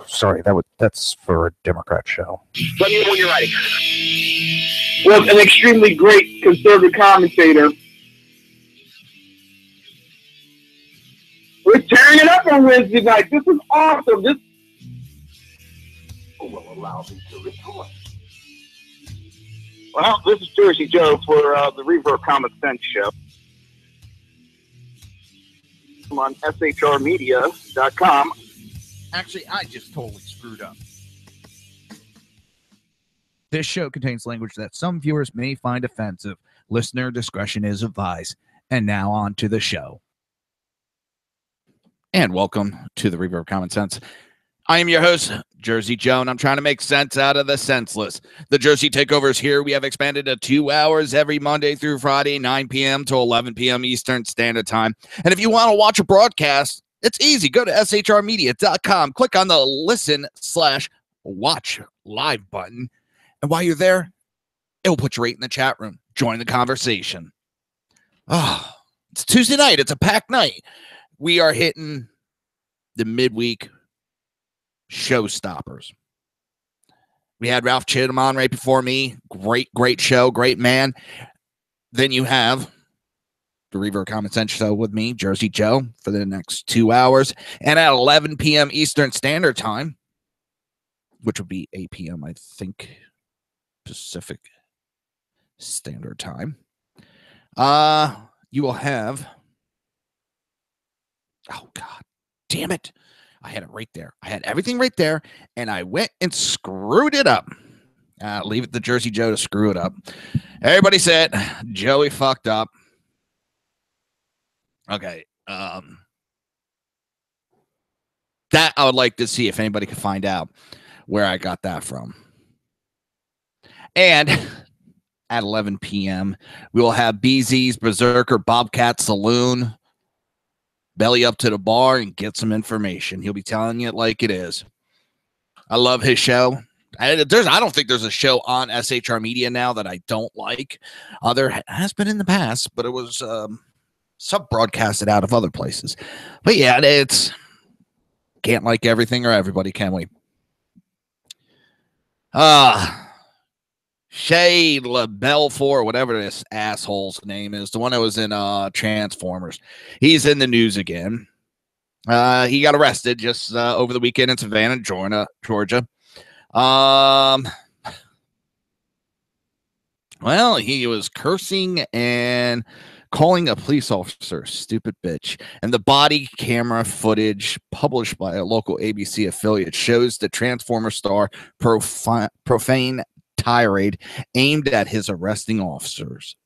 sorry, that's for a Democrat show. Let me know when you're ready. Was an extremely great conservative commentator. We're tearing it up on Wednesday night. This is awesome. This will allow me to report. Well, this is Jersey Joe for the Reaver of Common Sense show. I'm on shrmedia.com. Actually, I just totally screwed up. This show contains language that some viewers may find offensive. Listener discretion is advised. And now on to the show. And welcome to the Reaver of Common Sense. I am your host, Jersey Joe, and I'm trying to make sense out of the senseless. The Jersey Takeover is here. We have expanded to 2 hours every Monday through Friday, 9 p.m. to 11 p.m. Eastern Standard Time. And if you want to watch a broadcast, it's easy. Go to shrmedia.com. Click on the listen/watch live button. And while you're there, it will put you right in the chat room. Join the conversation. Oh, it's Tuesday night. It's a packed night. We are hitting the midweek showstoppers. We had Ralph Chittum on right before me. Great show. Great man. Then you have the Reaver of Common Sense show with me, Jersey Joe, for the next 2 hours. And at 11 p.m. Eastern Standard Time, which would be 8 p.m., I think, Pacific Standard Time, you will have... Oh, God damn it. I had it right there. I had everything right there, and I went and screwed it up. Leave it to Jersey Joe to screw it up. Everybody said Joey fucked up. Okay. That I would like to see if anybody could find out where I got that from. And at 11 p.m., we will have BZ's Berserker Bobcat Saloon. Belly up to the bar and get some information. He'll be telling you it like it is. I love his show. I don't think there's a show on SHR Media now that I don't like. There has been in the past, but it was sub-broadcasted out of other places. But yeah, it's can't like everything or everybody, can we? Shea LaBelle, whatever this asshole's name is, the one that was in Transformers. He's in the news again. He got arrested just over the weekend in Savannah, Georgia. Well, he was cursing and calling a police officer stupid bitch. And the body camera footage published by a local ABC affiliate shows the Transformer star profane tirade aimed at his arresting officers.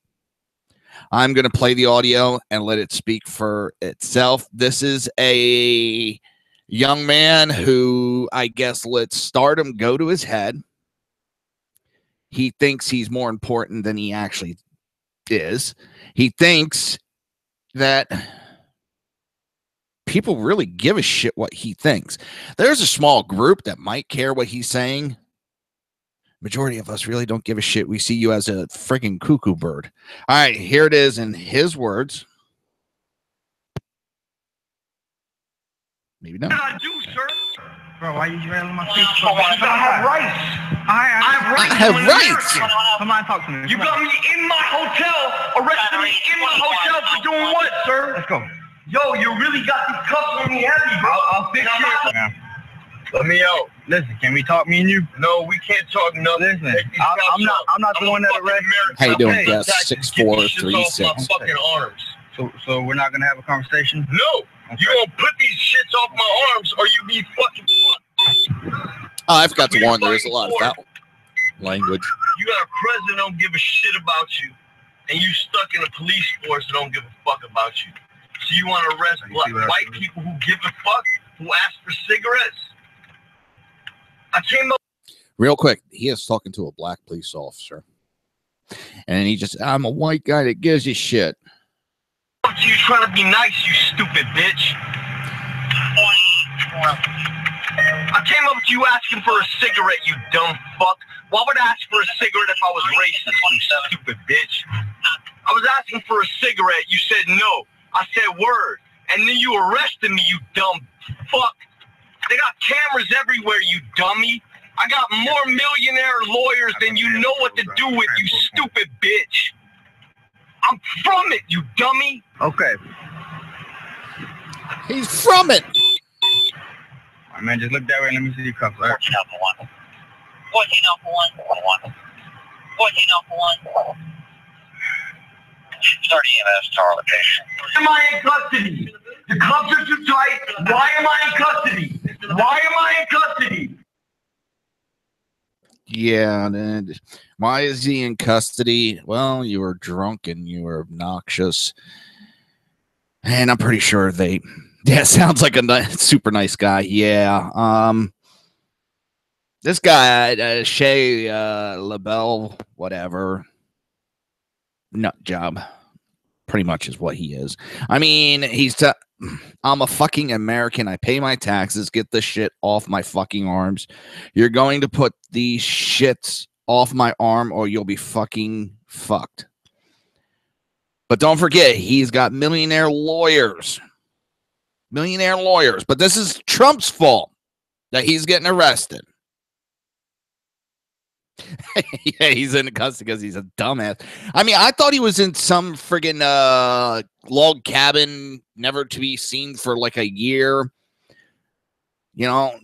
I'm going to play the audio and let it speak for itself. This is a young man who, I guess, let stardom go to his head. He thinks he's more important than he actually is. He thinks that people really give a shit what he thinks. There's a small group that might care what he's saying. Majority of us really don't give a shit. We see you as a freaking cuckoo bird. All right, here it is in his words. Maybe not. I do, sir. Bro, why you railing my feet? I have rights. I have rights. Come on, talk to me. You got me in my hotel, arrested me in my hotel for doing what, sir? Let's go. Yo, you really got these cuffs on me heavy, bro. I'll fix it. Yeah. Let me out. Listen, can we talk, me and you? No, we can't talk nothing. Listen, I'm not the one that arrested. How you doing, Okay. Gus? 6'4", 3'6". So we're not gonna have a conversation? No. Okay. You gonna put these shits off my arms or you be fucking fucked. I forgot to warn, there is a lot of that language. You got a president that don't give a shit about you, and you stuck in a police force that don't give a fuck about you. So you want to arrest white people who give a fuck, who ask for cigarettes? I came up. Real quick, he is talking to a black police officer. And he just, I'm a white guy that gives you shit. You trying to be nice, you stupid bitch. I came up to you asking for a cigarette, you dumb fuck. Why would I ask for a cigarette if I was racist, you stupid bitch? I was asking for a cigarette, you said no. I said word. And then you arrested me, you dumb fuck. They got cameras everywhere, you dummy. I got more millionaire lawyers than you know what to do with, you stupid bitch. I'm from it, you dummy. Okay. He's from it. All right, man, just look that way and let me see your cuffs. All right. 14 Alpha 1. 14 Alpha 1. 14 Alpha 1. Start EMS to our location. Why am I in custody? The cuffs are too tight. Why am I in custody? Why am I in custody? Yeah, and why is he in custody? Well, you were drunk and you were obnoxious. And I'm pretty sure sounds like a super nice guy. Yeah. This guy, Shea LaBelle, whatever, nut job, pretty much is what he is. I mean, I'm a fucking American. I pay my taxes. Get this shit off my fucking arms. You're going to put these shits off my arm or you'll be fucking fucked. But don't forget, he's got millionaire lawyers. Millionaire lawyers. But this is Trump's fault that he's getting arrested. Yeah, he's in custody because he's a dumbass. I mean, I thought he was in some friggin' log cabin, never to be seen for like a year. You know,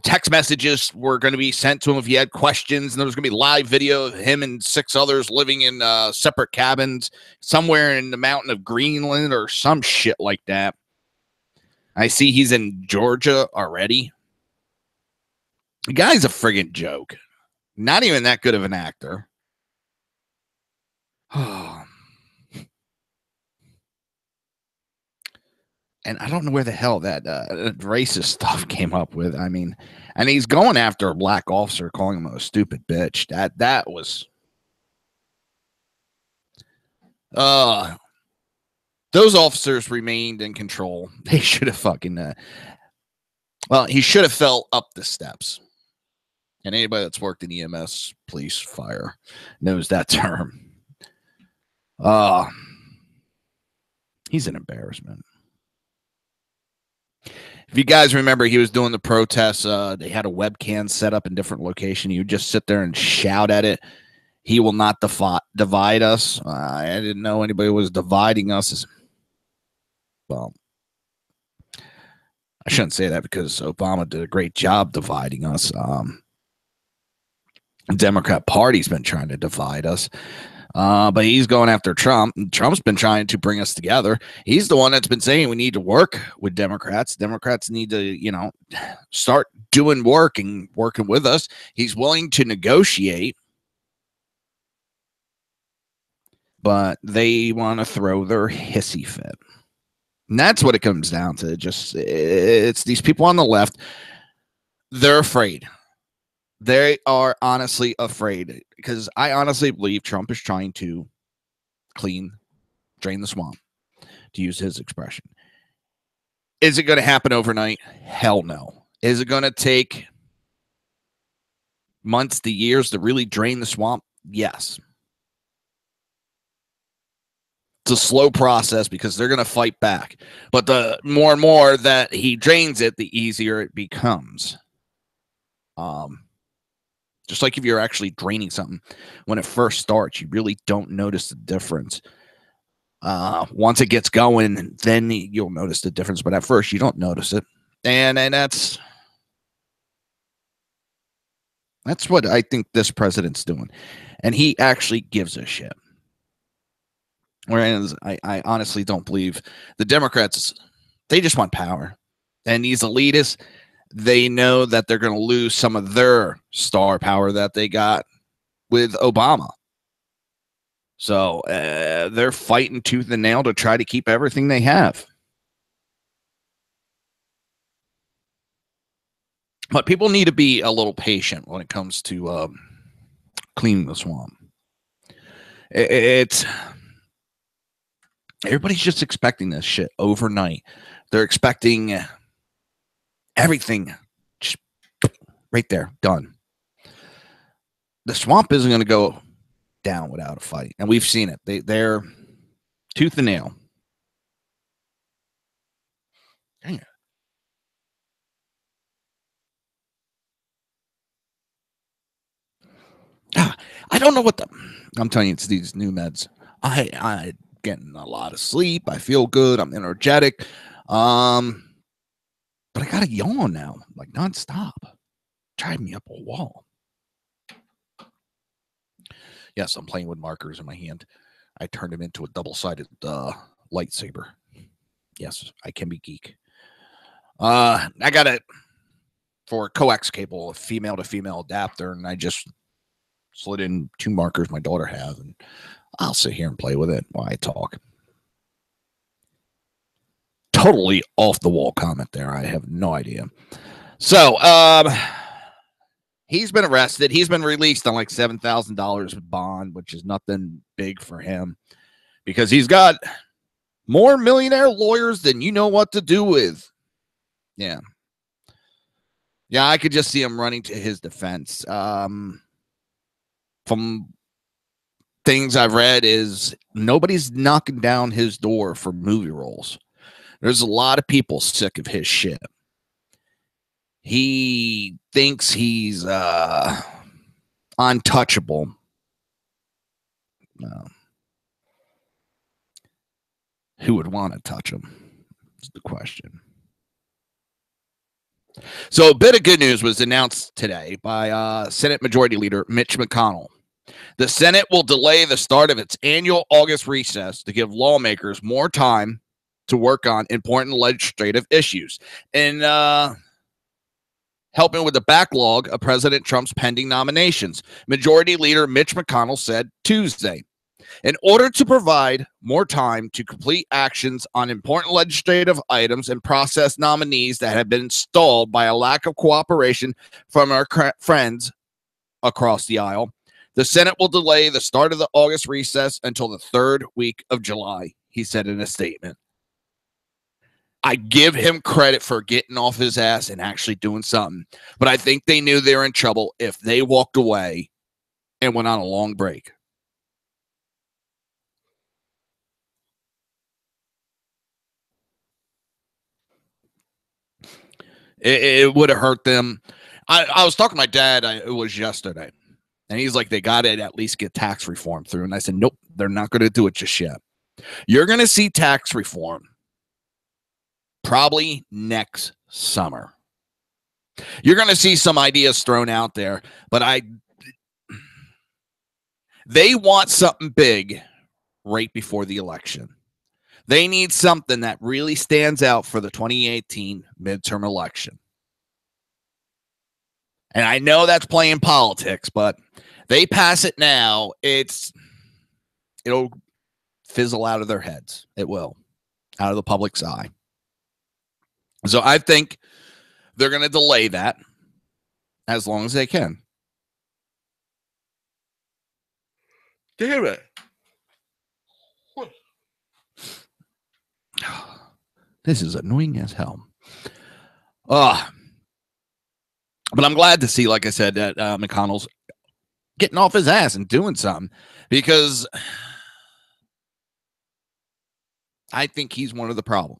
text messages were going to be sent to him if he had questions, and there was going to be live video of him and 6 others living in separate cabins somewhere in the mountain of Greenland or some shit like that. I see he's in Georgia already. The guy's a friggin' joke. Not even that good of an actor. And I don't know where the hell that racist stuff came up with. I mean, and he's going after a black officer, calling him a stupid bitch. That was those officers remained in control. They should have fucking he should have fell up the steps. And anybody that's worked in EMS, police, fire knows that term. He's an embarrassment. If you guys remember, he was doing the protests. They had a webcam set up in different locations. You would just sit there and shout at it. He will not divide us. I didn't know anybody was dividing us. Well, I shouldn't say that because Obama did a great job dividing us. The Democrat Party's been trying to divide us. But he's going after Trump. Trump's been trying to bring us together. He's the one that's been saying we need to work with Democrats. Democrats need to, start doing work and working with us. He's willing to negotiate, but they want to throw their hissy fit. And that's what it comes down to. It's these people on the left. They're afraid. They are honestly afraid because I honestly believe Trump is trying to drain the swamp, to use his expression. Is it going to happen overnight? Hell no. Is it going to take months to years to really drain the swamp? Yes. It's a slow process because they're going to fight back. But the more and more that he drains it, the easier it becomes. Just like if you're actually draining something, when it first starts, you really don't notice the difference. Once it gets going, then you'll notice the difference. But at first, you don't notice it. And that's what I think this president's doing. And he actually gives a shit. Whereas I honestly don't believe the Democrats, they just want power. And these elitists, they know that they're going to lose some of their star power that they got with Obama. So they're fighting tooth and nail to try to keep everything they have. But people need to be a little patient when it comes to cleaning the swamp. It's everybody's just expecting this shit overnight. They're expecting everything just right there, done. The swamp isn't going to go down without a fight, and we've seen it. They're tooth and nail. Dang it. I don't know what I'm telling you, it's these new meds. I getting a lot of sleep. I feel good. I'm energetic. But I got a yawn now, like nonstop. Driving me up a wall. Yes, I'm playing with markers in my hand. I turned him into a double-sided lightsaber. Yes, I can be geek. I got it for a coax cable, a female-to-female adapter, and I just slid in 2 markers my daughter has, and I'll sit here and play with it while I talk. Totally off-the-wall comment there. I have no idea. So, he's been arrested. He's been released on like $7,000 bond, which is nothing big for him because he's got more millionaire lawyers than you know what to do with. Yeah. Yeah, I could just see him running to his defense. From things I've read is nobody's knocking down his door for movie roles. There's a lot of people sick of his shit. He thinks he's untouchable. Who would want to touch him? Is the question. So a bit of good news was announced today by Senate Majority Leader Mitch McConnell. The Senate will delay the start of its annual August recess to give lawmakers more time to work on important legislative issues and helping with the backlog of President Trump's pending nominations. Majority Leader Mitch McConnell said Tuesday, in order to provide more time to complete actions on important legislative items and process nominees that have been stalled by a lack of cooperation from our friends across the aisle, the Senate will delay the start of the August recess until the 3rd week of July, he said in a statement. I give him credit for getting off his ass and actually doing something, but I think they knew they were in trouble if they walked away and went on a long break. It would have hurt them. I was talking to my dad, it was yesterday, and he's like, they got to at least get tax reform through. And I said, nope, they're not going to do it just yet. You're going to see tax reform probably next summer. You're going to see some ideas thrown out there, but they want something big right before the election. They need something that really stands out for the 2018 midterm election. And I know that's playing politics, but they pass it now, it'll fizzle out of their heads. It will, out of the public's eye. So I think they're going to delay that as long as they can. Damn it. This is annoying as hell. But I'm glad to see, like I said, that McConnell's getting off his ass and doing something, because I think he's one of the problem.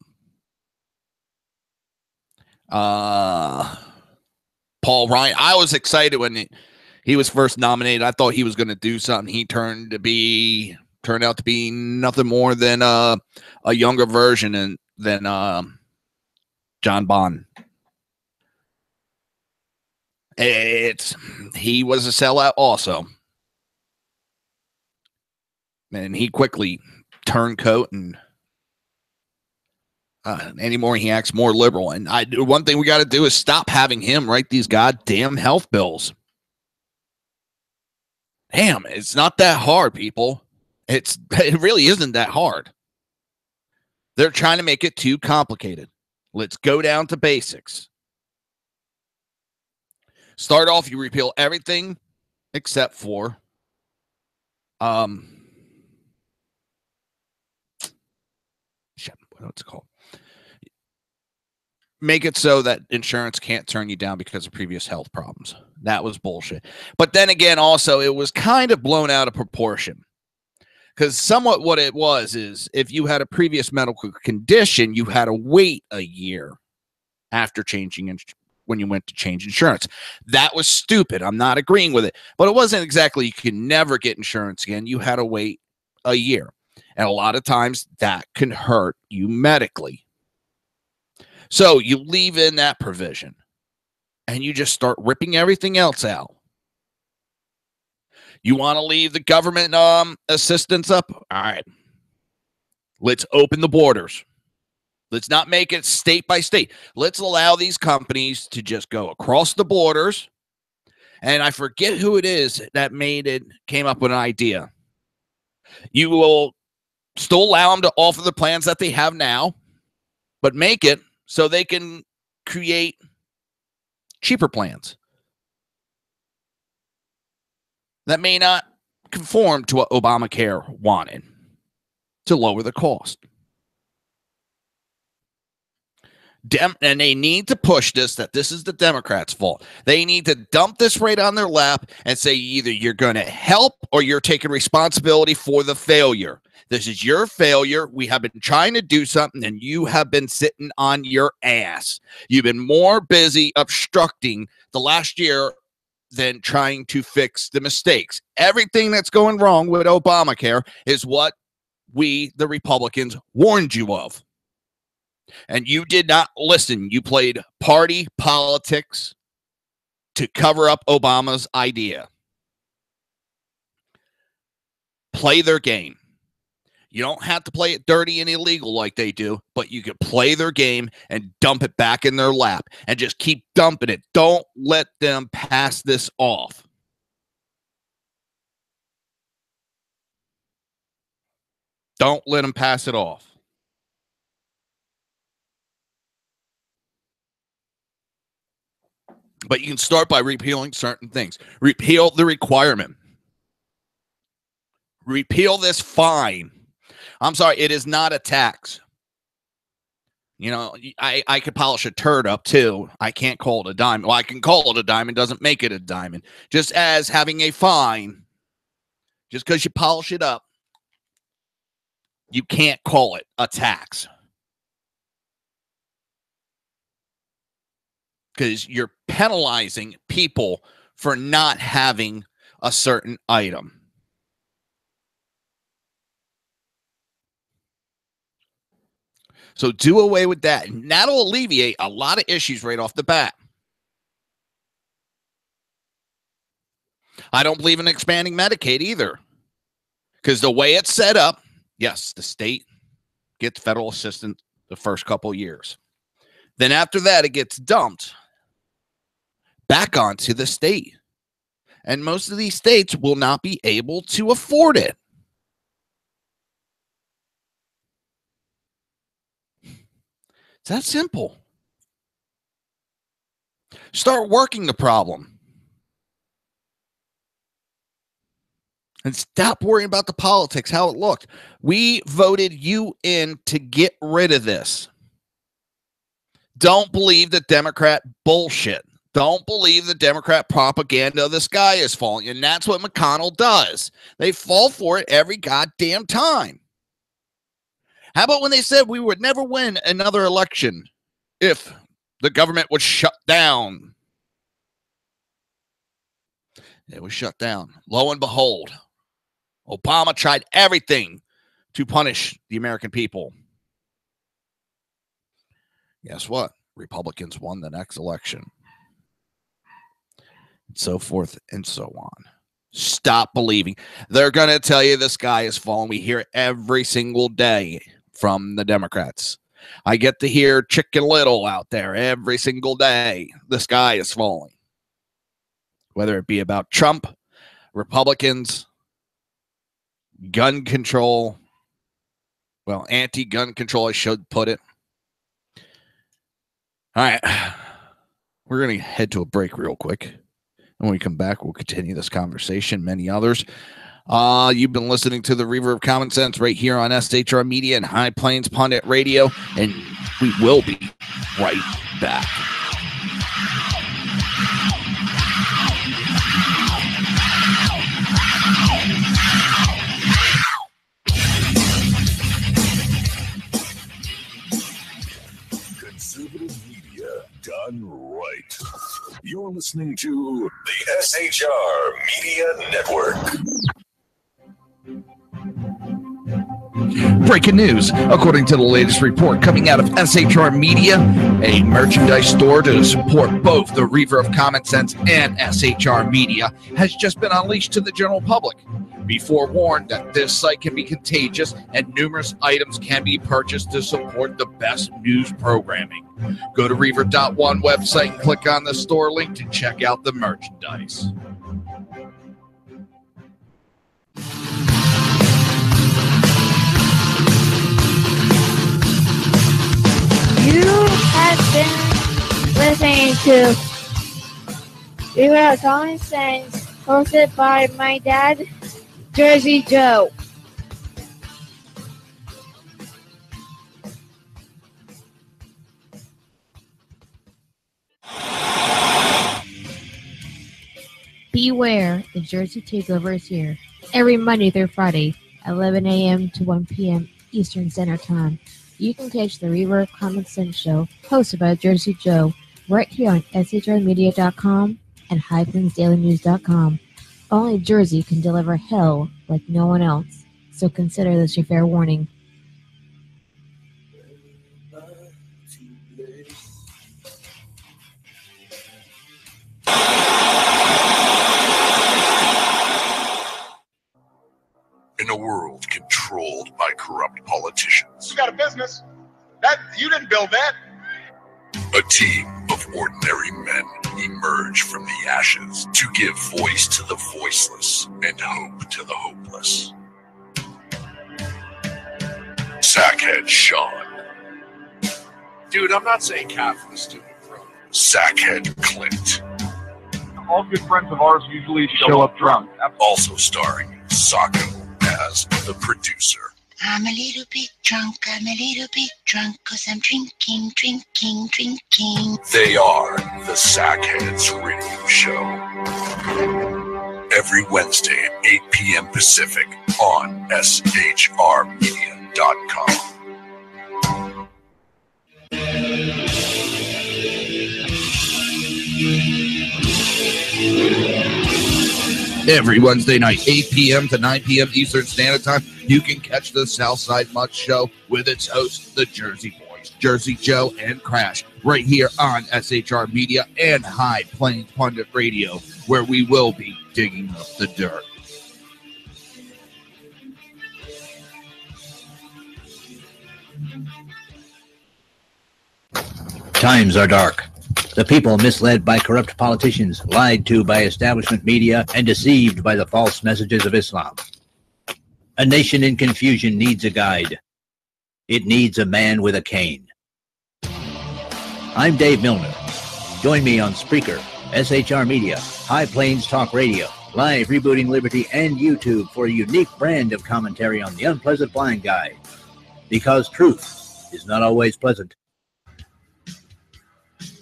Paul Ryan, I was excited when he was first nominated. I thought he was going to do something. He turned out to be nothing more than a younger version than John Bond. He was a sellout also, and he quickly turned coat, and anymore he acts more liberal. And one thing we got to do is stop having him write these goddamn health bills. Damn, it's not that hard, people. It really isn't that hard. They're trying to make it too complicated. Let's go down to basics. Start off, you repeal everything except for what's it called? Make it so that insurance can't turn you down because of previous health problems. That was bullshit. But then again, also, it was kind of blown out of proportion. Because somewhat what it was is if you had a previous medical condition, you had to wait a year after changing when you went to change insurance. That was stupid. I'm not agreeing with it. But it wasn't exactly you could never get insurance again. You had to wait a year. And a lot of times that can hurt you medically. So you leave in that provision and you just start ripping everything else out. You want to leave the government assistance up? All right. Let's open the borders. Let's not make it state by state. Let's allow these companies to just go across the borders. And I forget who it is that came up with an idea. You will still allow them to offer the plans that they have now, but make it so they can create cheaper plans that may not conform to what Obamacare wanted to lower the cost. And they need to push that this is the Democrats' fault. They need to dump this right on their lap and say either you're going to help or you're taking responsibility for the failure. This is your failure. We have been trying to do something and you have been sitting on your ass. You've been more busy obstructing the last year than trying to fix the mistakes. Everything that's going wrong with Obamacare is what we, the Republicans, warned you of. And you did not listen. You played party politics to cover up Obama's idea. Play their game. You don't have to play it dirty and illegal like they do, but you can play their game and dump it back in their lap and just keep dumping it. Don't let them pass this off. Don't let them pass it off. But you can start by repealing certain things. Repeal the requirement. Repeal this fine. I'm sorry, it is not a tax. You know, I could polish a turd up too. I can't call it a diamond. Well, I can call it a diamond, doesn't make it a diamond. Just as having a fine, just because you polish it up, you can't call it a tax. Because you're penalizing people for not having a certain item. So do away with that. And that'll alleviate a lot of issues right off the bat. I don't believe in expanding Medicaid either. Because the way it's set up, yes, the state gets federal assistance the first couple years. Then after that, it gets dumped back onto the state. And most of these states will not be able to afford it. It's that simple. Start working the problem. And stop worrying about the politics, how it looked. We voted you in to get rid of this. Don't believe the Democrat bullshit. Don't believe the Democrat propaganda. The sky is falling. And that's what McConnell does. They fall for it every goddamn time. How about when they said we would never win another election if the government was shut down? It was shut down. Lo and behold, Obama tried everything to punish the American people. Guess what? Republicans won the next election. And so forth and so on. Stop believing. They're going to tell you the sky is falling. We hear it every single day from the Democrats. I get to hear Chicken Little out there every single day. The sky is falling. Whether it be about Trump, Republicans, gun control, well, anti-gun control, I should put it. All right. We're going to head to a break real quick. When we come back, we'll continue this conversation, many others. You've been listening to the Reaver of Common Sense right here on SHR Media and High Plains Pundit Radio, and we will be right back. done right. You're listening to the SHR Media Network. Breaking news. According to the latest report coming out of SHR Media, a merchandise store to support both the Reaver of Common Sense and SHR Media has just been unleashed to the general public. Be forewarned that this site can be contagious and numerous items can be purchased to support the best news programming. Go to Reaver.one website and click on the store link to check out the merchandise. You have been listening to Reaver of Common Sense, hosted by my dad, Jersey Joe. Beware, the Jersey Takeover is here. Every Monday through Friday, 11 a.m. to 1 p.m. Eastern Standard Time. You can catch the Reaver of Common Sense show, hosted by Jersey Joe, right here on shrmedia.com and highplains.dailynews.com. Only Jersey can deliver hell like no one else, so consider this your fair warning. In a world controlled by corrupt politicians, You got a business. That you didn't build that. a team of ordinary men emerge from the ashes to give voice to the voiceless and hope to the hopeless. Sackhead Sean. Dude, I'm not saying cat for the stupid bro. Sackhead Clint. All good friends of ours usually show up drunk. Also starring Sacco as the producer. I'm a little bit drunk, 'cause I'm drinking. They are the Sackheads Radio Show. Every Wednesday at 8 p.m. Pacific on shrmedia.com. Every Wednesday night, 8 p.m. to 9 p.m. Eastern Standard Time, you can catch the Southside Mutt Show with its hosts, the Jersey Boys, Jersey Joe and Crash, right here on SHR Media and High Plains Pundit Radio, where we will be digging up the dirt. Times are dark. The people misled by corrupt politicians, lied to by establishment media, and deceived by the false messages of Islam. A nation in confusion needs a guide. It needs a man with a cane. I'm Dave Milner. Join me on Spreaker, SHR Media, High Plains Talk Radio, Live Rebooting Liberty, and YouTube for a unique brand of commentary on the unpleasant blind guy. Because truth is not always pleasant.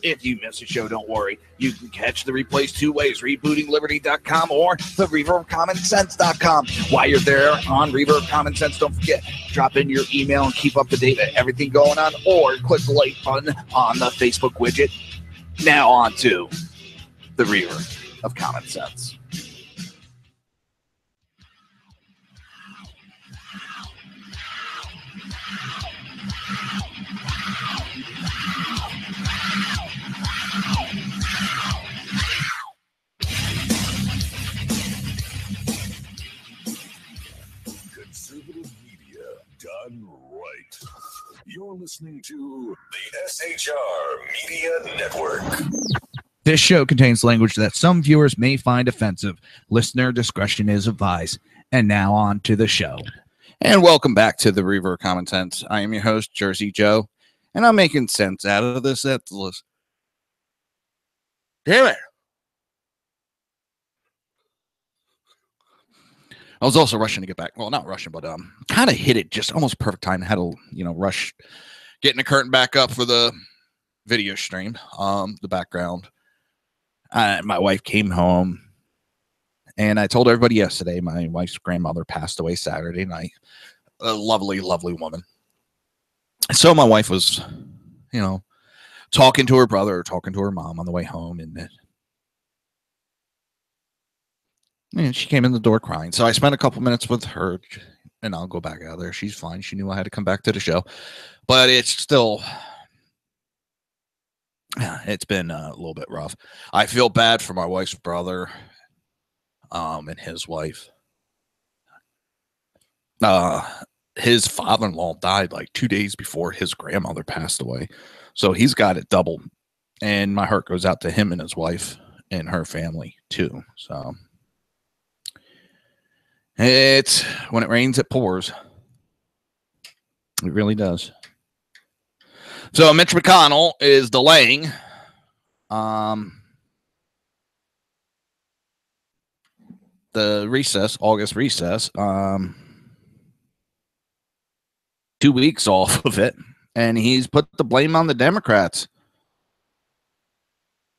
If you miss a show, don't worry. You can catch the replays two ways, rebootingliberty.com or the Reaver of Common Sense.com. While you're there on Reaver of Common Sense, don't forget, drop in your email and keep up to date with everything going on, or click the like button on the Facebook widget. Now on to the Reaver of Common Sense. Conservative media done right. You're listening to the SHR Media Network. This show contains language that some viewers may find offensive. Listener discretion is advised. And now on to the show. And welcome back to the Reaver of Common Sense. I am your host, Jersey Joe, and I'm making sense out of this. Damn it. I was also rushing to get back. Well, not rushing, but kind of hit it just almost perfect time. I had to, rush getting the curtain back up for the video stream, the background. My wife came home, and I told everybody yesterday my wife's grandmother passed away Saturday night. A lovely, lovely woman. So my wife was, talking to her brother or talking to her mom on the way home. And she came in the door crying. So I spent a couple minutes with her, and I'll go back out there. She's fine. She knew I had to come back to the show. But it's still, it's been a little bit rough. I feel bad for my wife's brother and his wife. His father-in-law died like 2 days before his grandmother passed away. So he's got it double. And my heart goes out to him and his wife and her family too. So it's when it rains, it pours. It really does. So Mitch McConnell is delaying the recess, August recess, 2 weeks off of it, and he's put the blame on the Democrats.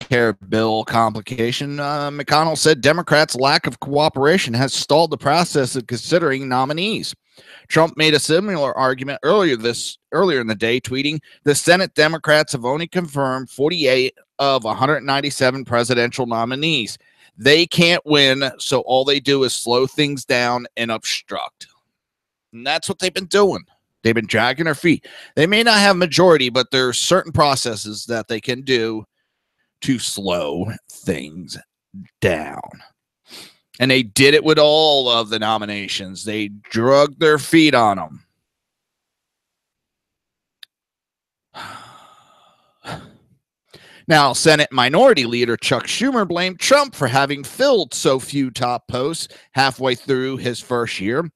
Care bill complication. McConnell said Democrats' lack of cooperation has stalled the process of considering nominees. Trump made a similar argument earlier in the day, tweeting, "The Senate Democrats have only confirmed 48 of 197 presidential nominees. They can't win, so all they do is slow things down and obstruct." And that's what they've been doing. They've been dragging their feet. They may not have majority, but there's certain processes that they can do to slow things down. And they did it with all of the nominations. They dragged their feet on them. Now, Senate Minority Leader Chuck Schumer blamed Trump for having filled so few top posts halfway through his first year.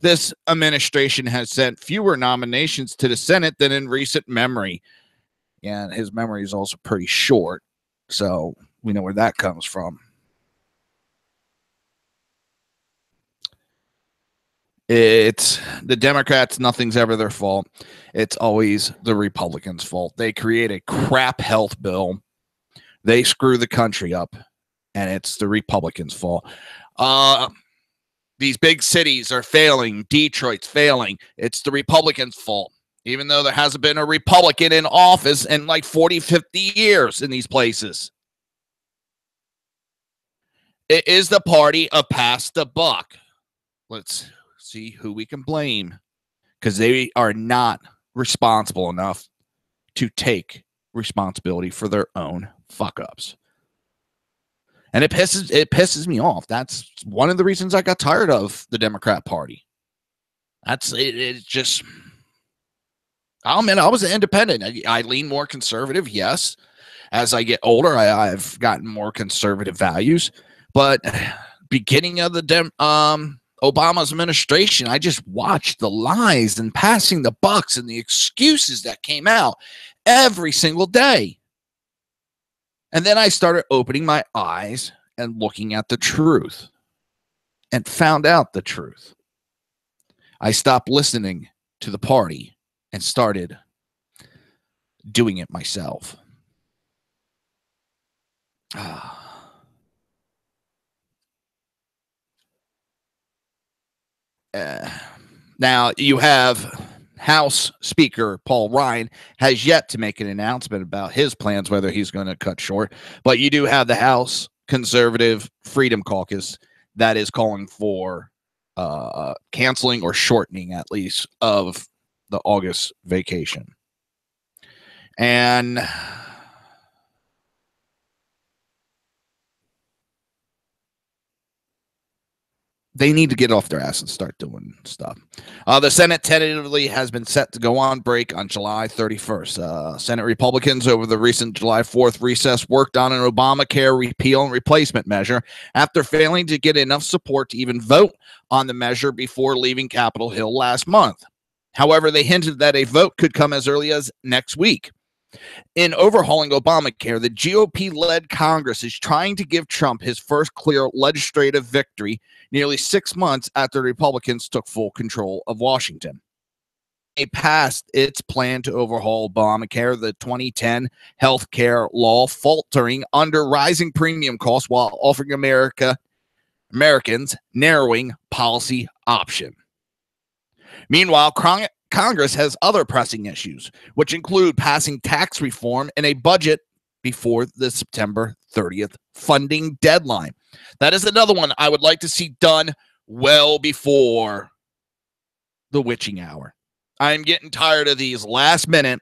This administration has sent fewer nominations to the Senate than in recent memory. And his memory is also pretty short, so we know where that comes from. It's the Democrats, nothing's ever their fault. It's always the Republicans' fault. They create a crap health bill. They screw the country up, and it's the Republicans' fault. These big cities are failing. Detroit's failing. It's the Republicans' fault, even though there hasn't been a Republican in office in like 40, 50 years in these places. It is the party of pass the buck. Let's see who we can blame, because they are not responsible enough to take responsibility for their own fuck-ups. And it pisses me off. That's one of the reasons I got tired of the Democrat Party. That's it. It's just, I mean, I was an independent. I lean more conservative, yes. As I get older, I've gotten more conservative values. But beginning of the Obama's administration, I just watched the lies and passing the bucks and the excuses that came out every single day. And then I started opening my eyes and looking at the truth and found out the truth. I stopped listening to the party and started doing it myself. Now you have House Speaker Paul Ryan has yet to make an announcement about his plans, whether he's going to cut short. But you do have the House Conservative Freedom Caucus that is calling for canceling or shortening, at least, of the August vacation. And they need to get off their ass and start doing stuff. The Senate tentatively has been set to go on break on July 31st. Senate Republicans over the recent July 4th recess worked on an Obamacare repeal and replacement measure after failing to get enough support to even vote on the measure before leaving Capitol Hill last month. However, they hinted that a vote could come as early as next week. In overhauling Obamacare, the GOP-led Congress is trying to give Trump his first clear legislative victory nearly 6 months after Republicans took full control of Washington. It passed its plan to overhaul Obamacare, the 2010 health care law, faltering under rising premium costs while offering Americans narrowing policy option. Meanwhile, Congress has other pressing issues, which include passing tax reform and a budget before the September 30th funding deadline. That is another one I would like to see done well before the witching hour. I'm getting tired of these last minute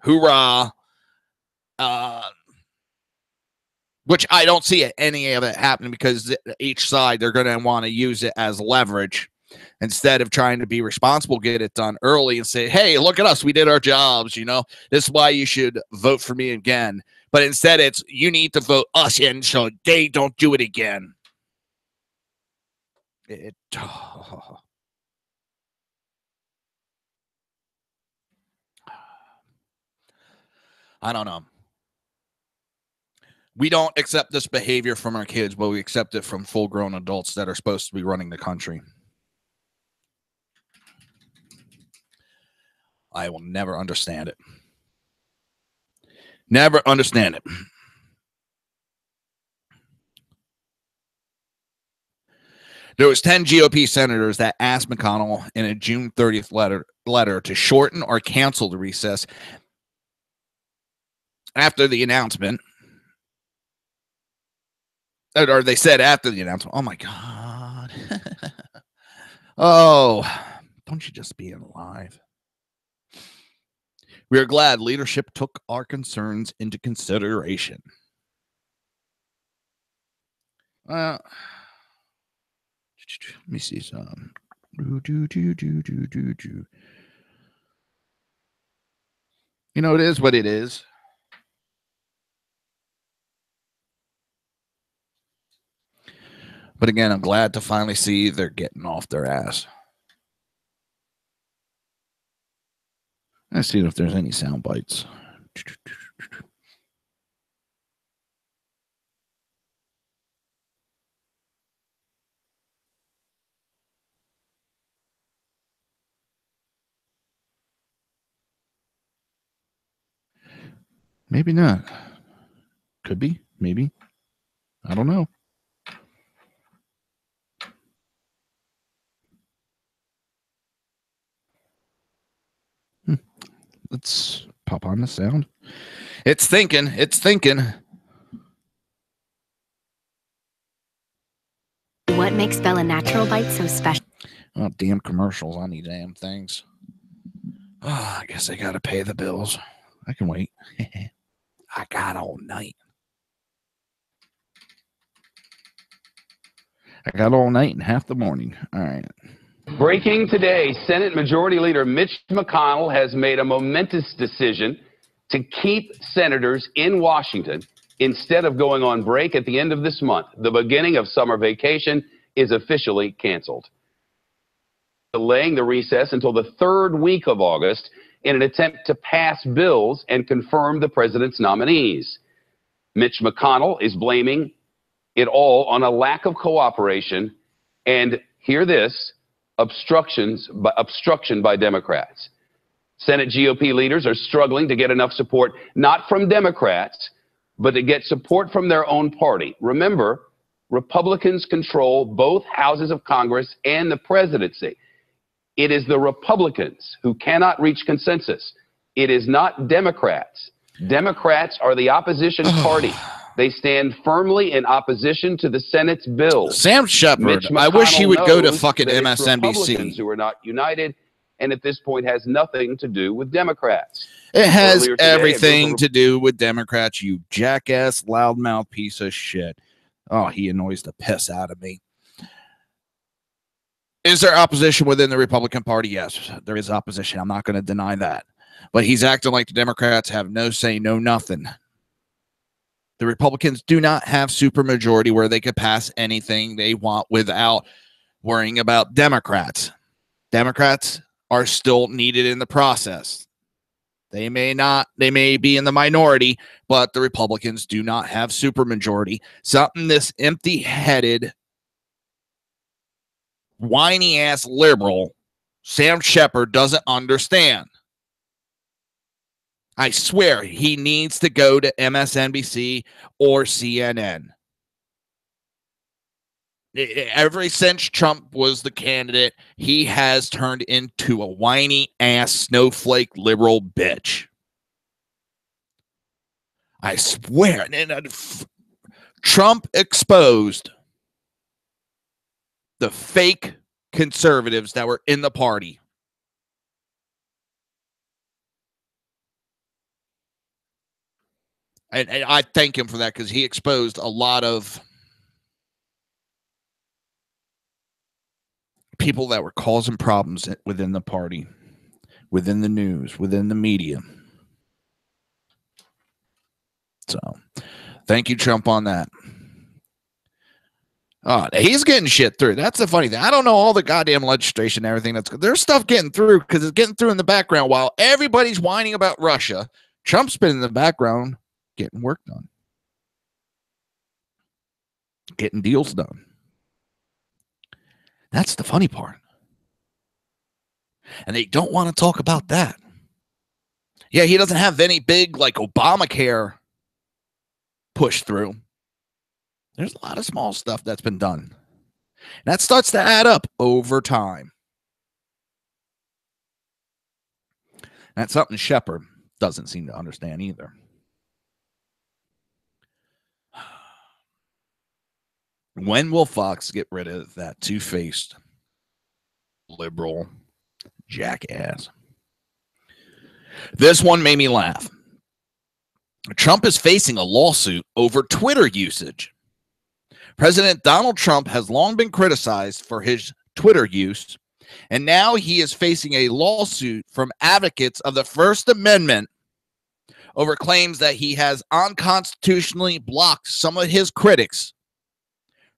hoorah, which I don't see any of it happening because each side, they're going to want to use it as leverage instead of trying to be responsible, get it done early and say, hey, look at us. We did our jobs. You know, this is why you should vote for me again. But instead it's, you need to vote us in so they don't do it again. I don't know. We don't accept this behavior from our kids, but we accept it from full-grown adults that are supposed to be running the country. I will never understand it. Never understand it. There was 10 GOP senators that asked McConnell in a June 30th letter to shorten or cancel the recess after the announcement. Or they said after the announcement. Oh, my God. Oh, don't you just be alive? We are glad leadership took our concerns into consideration. Let me see some. You know, it is what it is. But again, I'm glad to finally see they're getting off their ass. Let's see if there's any sound bites. Maybe not. Could be. Maybe. I don't know. Let's pop on the sound. It's thinking. It's thinking. What makes Bella Natural Bites so special? Oh, damn commercials on these damn things. Oh, I guess I got to pay the bills. I can wait. I got all night. I got all night and half the morning. All right. Breaking today, Senate Majority Leader Mitch McConnell has made a momentous decision to keep senators in Washington instead of going on break at the end of this month. The beginning of summer vacation is officially canceled, delaying the recess until the third week of August in an attempt to pass bills and confirm the president's nominees. Mitch McConnell is blaming it all on a lack of cooperation and, hear this, obstruction by Democrats. Senate GOP leaders are struggling to get enough support, not from Democrats, but to get support from their own party. Remember, Republicans control both houses of Congress and the presidency. It is the Republicans who cannot reach consensus. It is not Democrats. Democrats are the opposition party. They stand firmly in opposition to the Senate's bills. Sam Shepard, I wish he would go to fucking MSNBC. Who are not united, and at this point has nothing to do with Democrats. It has everything to do with Democrats, you jackass, loudmouth piece of shit. Oh, he annoys the piss out of me. Is there opposition within the Republican Party? Yes, there is opposition. I'm not going to deny that. But he's acting like the Democrats have no say, no nothing. The Republicans do not have supermajority where they could pass anything they want without worrying about Democrats. Democrats are still needed in the process. They may be in the minority, but the Republicans do not have supermajority. Something this empty-headed, whiny-ass liberal, Sam Shepard, doesn't understand. I swear he needs to go to MSNBC or CNN. Ever since Trump was the candidate, he has turned into a whiny ass snowflake liberal bitch. I swear. Trump exposed the fake conservatives that were in the party. And I thank him for that, because he exposed a lot of people that were causing problems within the party, within the news, within the media. So, thank you, Trump, on that. He's getting shit through. That's the funny thing. I don't know all the goddamn legislation and everything. There's stuff getting through, because it's getting through in the background while everybody's whining about Russia. Trump's been in the background getting work done, getting deals done. That's the funny part. And they don't want to talk about that. Yeah, he doesn't have any big, like, Obamacare push through. There's a lot of small stuff that's been done. And that starts to add up over time. That's something Shepard doesn't seem to understand either. When will Fox get rid of that two-faced liberal jackass? This one made me laugh. Trump is facing a lawsuit over Twitter usage. President Donald Trump has long been criticized for his Twitter use, and now he is facing a lawsuit from advocates of the First Amendment over claims that he has unconstitutionally blocked some of his critics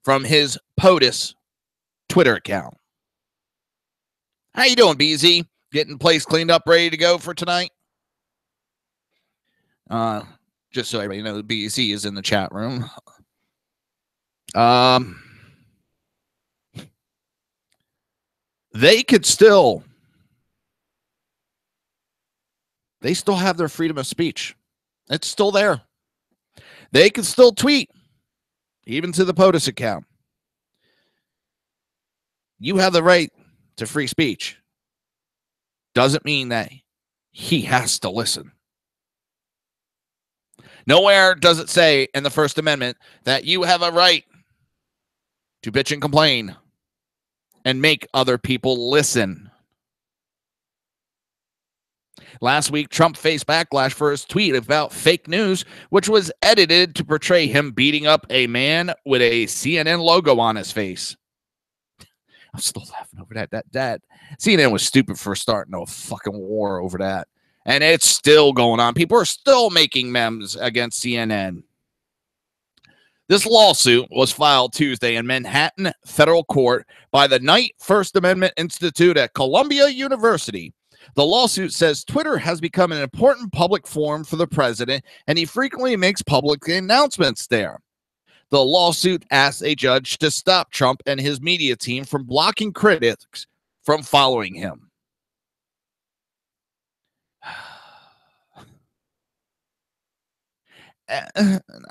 from his POTUS Twitter account. How you doing, BZ? Getting the place cleaned up, ready to go for tonight? Just so everybody knows, BZ is in the chat room. They still have their freedom of speech. It's still there. They can still tweet, even to the POTUS account. You have the right to free speech. Doesn't mean that he has to listen. Nowhere does it say in the First Amendment that you have a right to bitch and complain and make other people listen. Last week, Trump faced backlash for his tweet about fake news, which was edited to portray him beating up a man with a CNN logo on his face. I'm still laughing over that. That CNN was stupid for starting a fucking war over that. And it's still going on. People are still making memes against CNN. This lawsuit was filed Tuesday in Manhattan federal court by the Knight First Amendment Institute at Columbia University. The lawsuit says Twitter has become an important public forum for the president, and he frequently makes public announcements there. The lawsuit asks a judge to stop Trump and his media team from blocking critics from following him.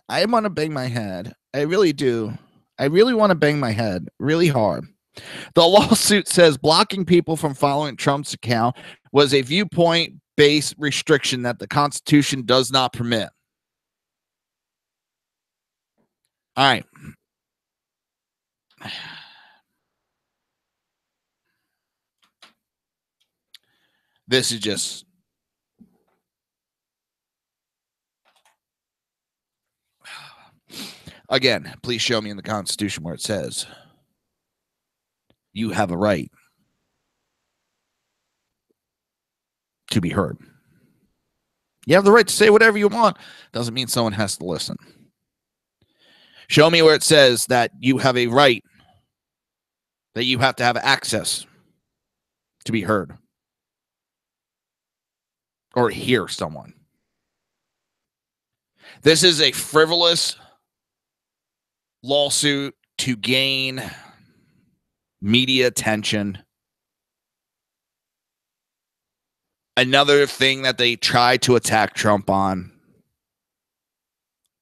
I want to bang my head. I really do. I really want to bang my head really hard. The lawsuit says blocking people from following Trump's account was a viewpoint-based restriction that the Constitution does not permit. All right. This is just... Again, please show me in the Constitution where it says you have a right to be heard. You have the right to say whatever you want. Doesn't mean someone has to listen. Show me where it says that you have a right, that you have to have access to be heard or hear someone. This is a frivolous lawsuit to gain media attention. Another thing that they try to attack Trump on.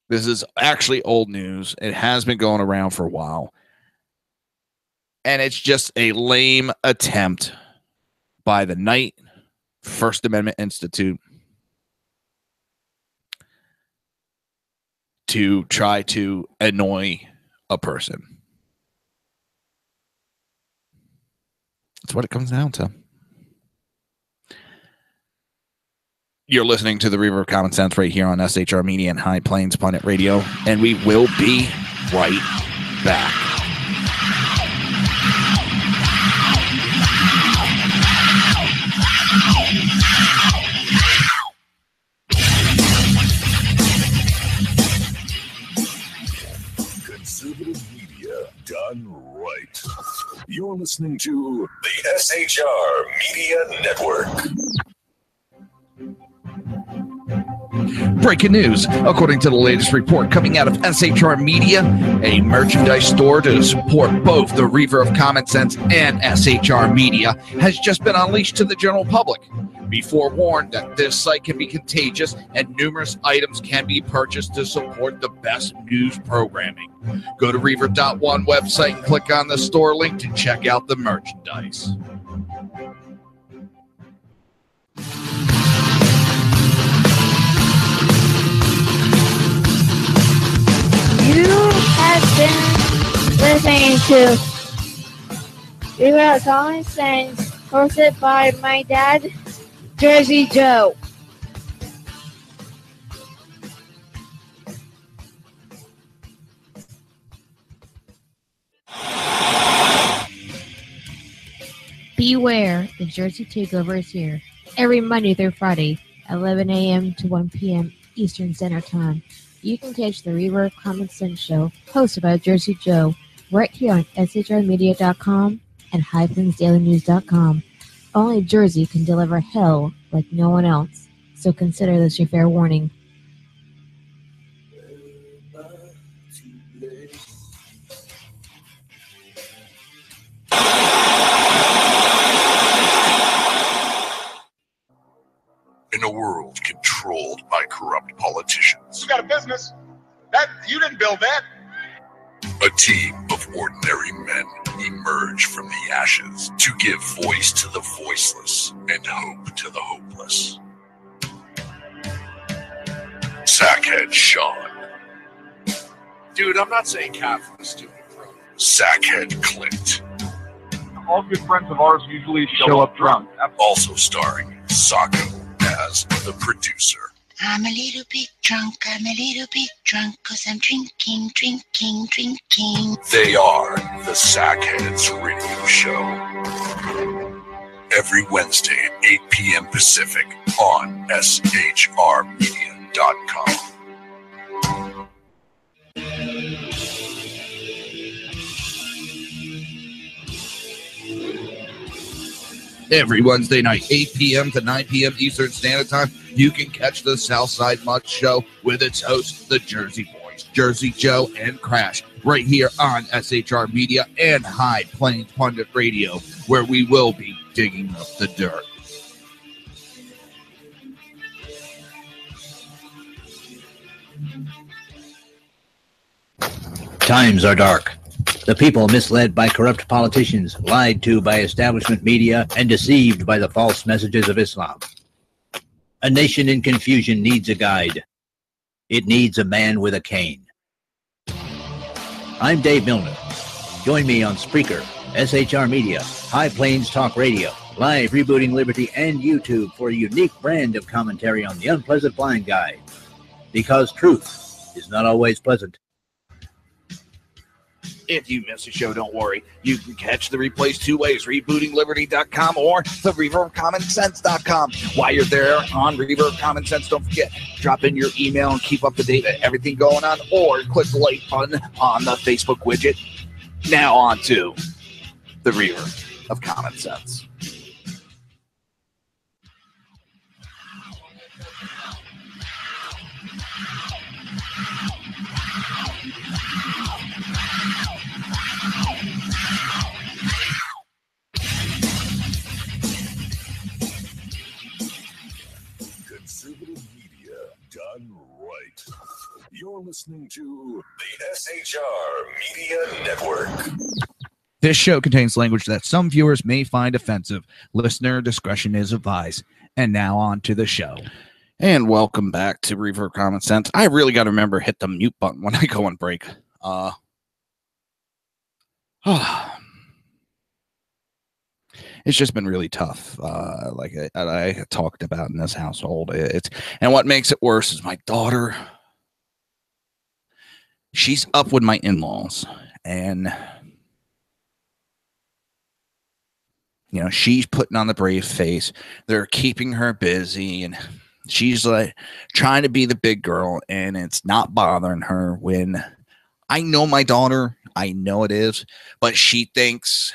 This is actually old news. It has been going around for a while. And it's just a lame attempt by the Knight First Amendment Institute to try to annoy a person. That's what it comes down to. You're listening to the Reaver of Common Sense right here on SHR Media and High Plains Pundit Radio, and we will be right back. Conservative media done right. You're listening to the SHR Media Network. Breaking news. According to the latest report coming out of SHR Media, a merchandise store to support both the Reaver of Common Sense and SHR Media has just been unleashed to the general public. Be forewarned that this site can be contagious and numerous items can be purchased to support the best news programming. Go to Reaver.one website and click on the store link to check out the merchandise. You have been listening to Reaver of Common Sense, hosted by my dad, Jersey Joe. Beware, the Jersey Takeover is here. Every Monday through Friday, 11 a.m. to 1 p.m. Eastern Standard Time. You can catch the Reaver of Common Sense show, hosted by Jersey Joe, right here on shrmedia.com and highplains.com. Only Jersey can deliver hell like no one else, so consider this your fair warning. In a world controlled by corrupt politicians, You got a business. That you didn't build that. a team of ordinary men emerge from the ashes to give voice to the voiceless and hope to the hopeless. Sackhead Sean, Dude, I'm not saying Catherine is stupid, bro. Sackhead Clint, All good friends of ours usually show up drunk. also starring Sacco as the producer. I'm a little bit drunk, 'cause I'm drinking. They are the Sackheads Radio Show. Every Wednesday at 8 p.m. Pacific on shrmedia.com. Every Wednesday night, 8 p.m. to 9 p.m. Eastern Standard Time, you can catch the Southside Mutt Show with its hosts, the Jersey Boys, Jersey Joe and Crash, right here on SHR Media and High Plains Pundit Radio, where we will be digging up the dirt. Times are dark. The people misled by corrupt politicians, lied to by establishment media, and deceived by the false messages of Islam. A nation in confusion needs a guide. It needs a man with a cane. I'm Dave Milner. Join me on Spreaker, SHR Media, High Plains Talk Radio, Live Rebooting Liberty, and YouTube for a unique brand of commentary on the unpleasant blind guide. Because truth is not always pleasant. If you miss a show, don't worry. You can catch the replays two ways, rebootingliberty.com or the reaverofcommonsense.com. While you're there on Reaver of Common Sense, don't forget, drop in your email and keep up to date with everything going on, or click the like button on the Facebook widget. Now on to the Reaver of Common Sense. Conservative media done right. You're listening to the SHR Media Network. This show contains language that some viewers may find offensive. Listener discretion is advised. And now on to the show. And welcome back to Reaver of Common Sense. I really got to remember hit the mute button when I go on break. It's just been really tough. Like I talked about in this household. And what makes it worse is my daughter. She's up with my in-laws, and you know, she's putting on the brave face. They're keeping her busy, and she's like trying to be the big girl, and it's not bothering her. When I know my daughter, I know it is, but she thinks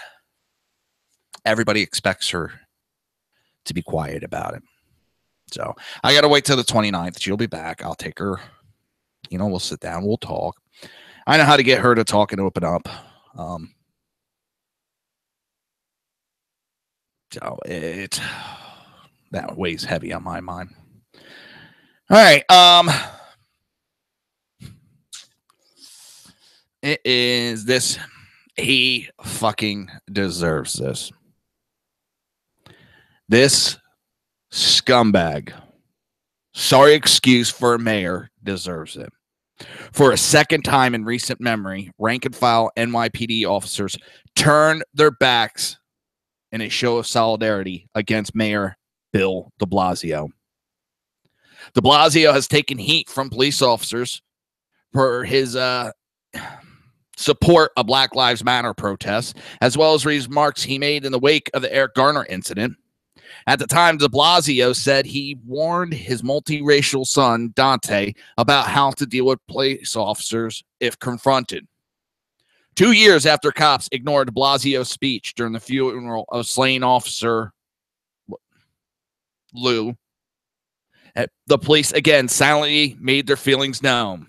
everybody expects her to be quiet about it. So I got to wait till the 29th. She'll be back. I'll take her. You know, we'll sit down. We'll talk. I know how to get her to talk and open up. So that weighs heavy on my mind. All right. It is this. He fucking deserves this. This scumbag, sorry excuse for a mayor, deserves it. For a second time in recent memory, rank and file NYPD officers turned their backs in a show of solidarity against Mayor Bill de Blasio. De Blasio has taken heat from police officers for his support of Black Lives Matter protests, as well as remarks he made in the wake of the Eric Garner incident. At the time, de Blasio said he warned his multiracial son, Dante, about how to deal with police officers if confronted. 2 years after cops ignored de Blasio's speech during the funeral of slain officer Lou, the police again silently made their feelings known.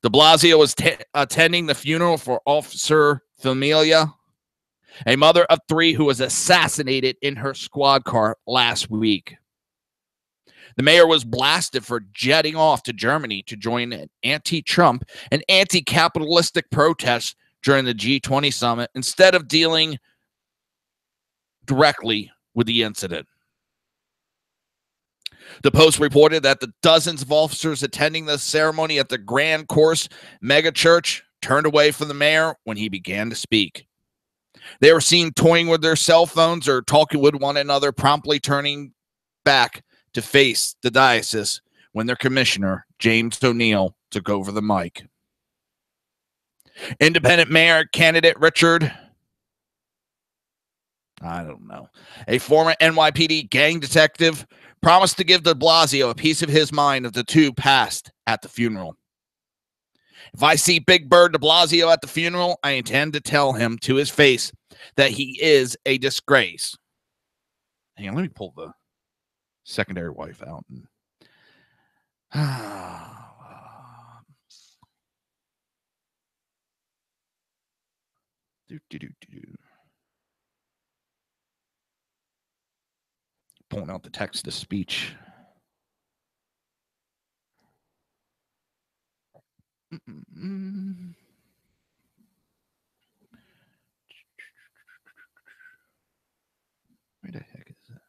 De Blasio was attending the funeral for Officer Familia, a mother of 3 who was assassinated in her squad car last week. The mayor was blasted for jetting off to Germany to join an anti-Trump and anti-capitalistic protests during the G20 summit instead of dealing directly with the incident. The Post reported that the dozens of officers attending the ceremony at the Grand Course megachurch turned away from the mayor when he began to speak. They were seen toying with their cell phones or talking with one another, promptly turning back to face the diocese when their commissioner, James O'Neill, took over the mic. Independent mayor candidate Richard, a former NYPD gang detective, promised to give de Blasio a piece of his mind if the two passed at the funeral. If I see Big Bird de Blasio at the funeral, I intend to tell him to his face that he is a disgrace. Hang on, let me pull the secondary wife out. Pulling out the text to speech. Where the heck is that?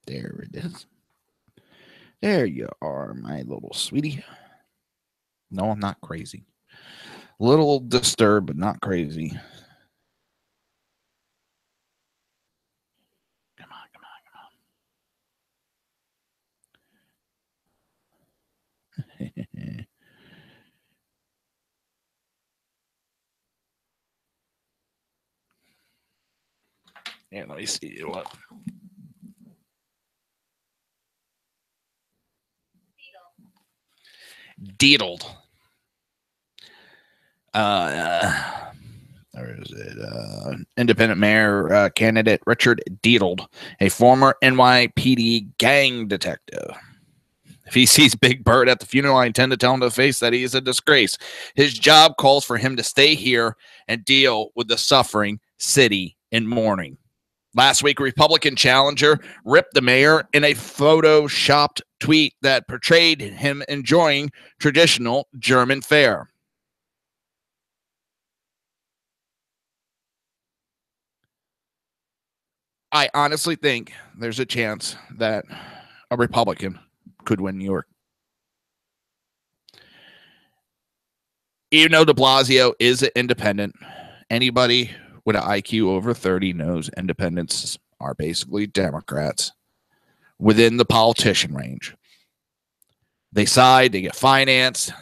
There it is. There you are, my little sweetie. No, I'm not crazy. A little disturbed, but not crazy. Come on. Yeah, let me see what. Deedled. Or is it independent mayor candidate Richard Deedled, a former NYPD gang detective. If he sees Big Bird at the funeral, I intend to tell him to face that he is a disgrace. His job calls for him to stay here and deal with the suffering city in mourning. Last week, Republican challenger ripped the mayor in a photoshopped tweet that portrayed him enjoying traditional German fare. I honestly think there's a chance that a Republican could win New York. Even though de Blasio is an independent, anybody with an IQ over 30 knows independents are basically Democrats within the politician range. They side, they get financed.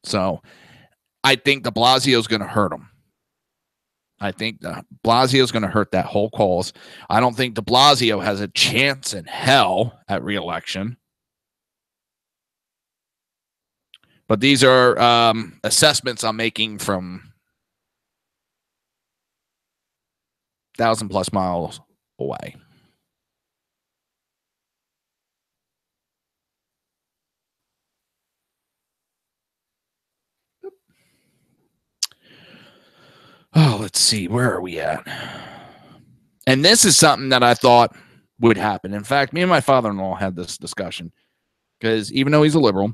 So I think de Blasio is going to hurt them. I think de Blasio is going to hurt that whole cause. I don't think de Blasio has a chance in hell at re-election. But these are assessments I'm making from 1,000+ miles away. Oh, let's see. Where are we at? And this is something that I thought would happen. In fact, me and my father-in-law had this discussion because even though he's a liberal,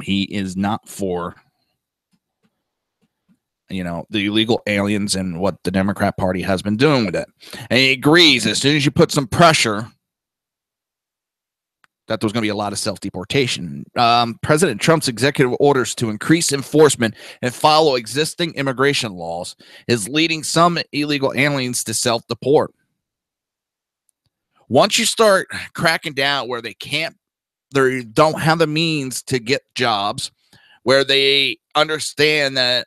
he is not for, the illegal aliens and what the Democrat Party has been doing with it. And he agrees as soon as you put some pressure that there's going to be a lot of self-deportation. President Trump's executive orders to increase enforcement and follow existing immigration laws is leading some illegal aliens to self-deport. Once you start cracking down where they don't have the means to get jobs, where they understand that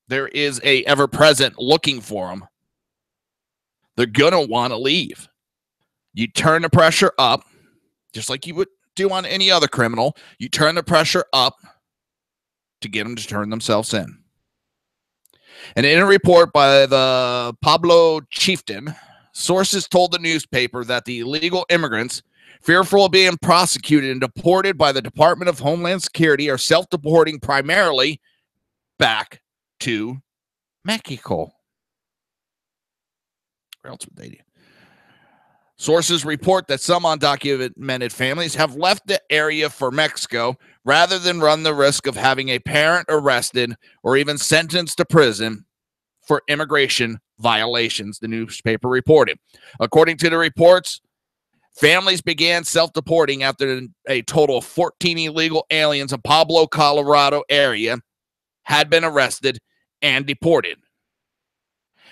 there is a ever-present looking for them, they're going to want to leave. You turn the pressure up, just like you would do on any other criminal. You turn the pressure up to get them to turn themselves in. And in a report by the Pueblo chieftain, sources told the newspaper that the illegal immigrants, fearful of being prosecuted and deported by the Department of Homeland Security, are self-deporting primarily back to Mexico. Where else would they do? Sources report that some undocumented families have left the area for Mexico rather than run the risk of having a parent arrested or even sentenced to prison for immigration violations, the newspaper reported. According to the reports, families began self-deporting after a total of 14 illegal aliens in Pueblo, Colorado area had been arrested and deported.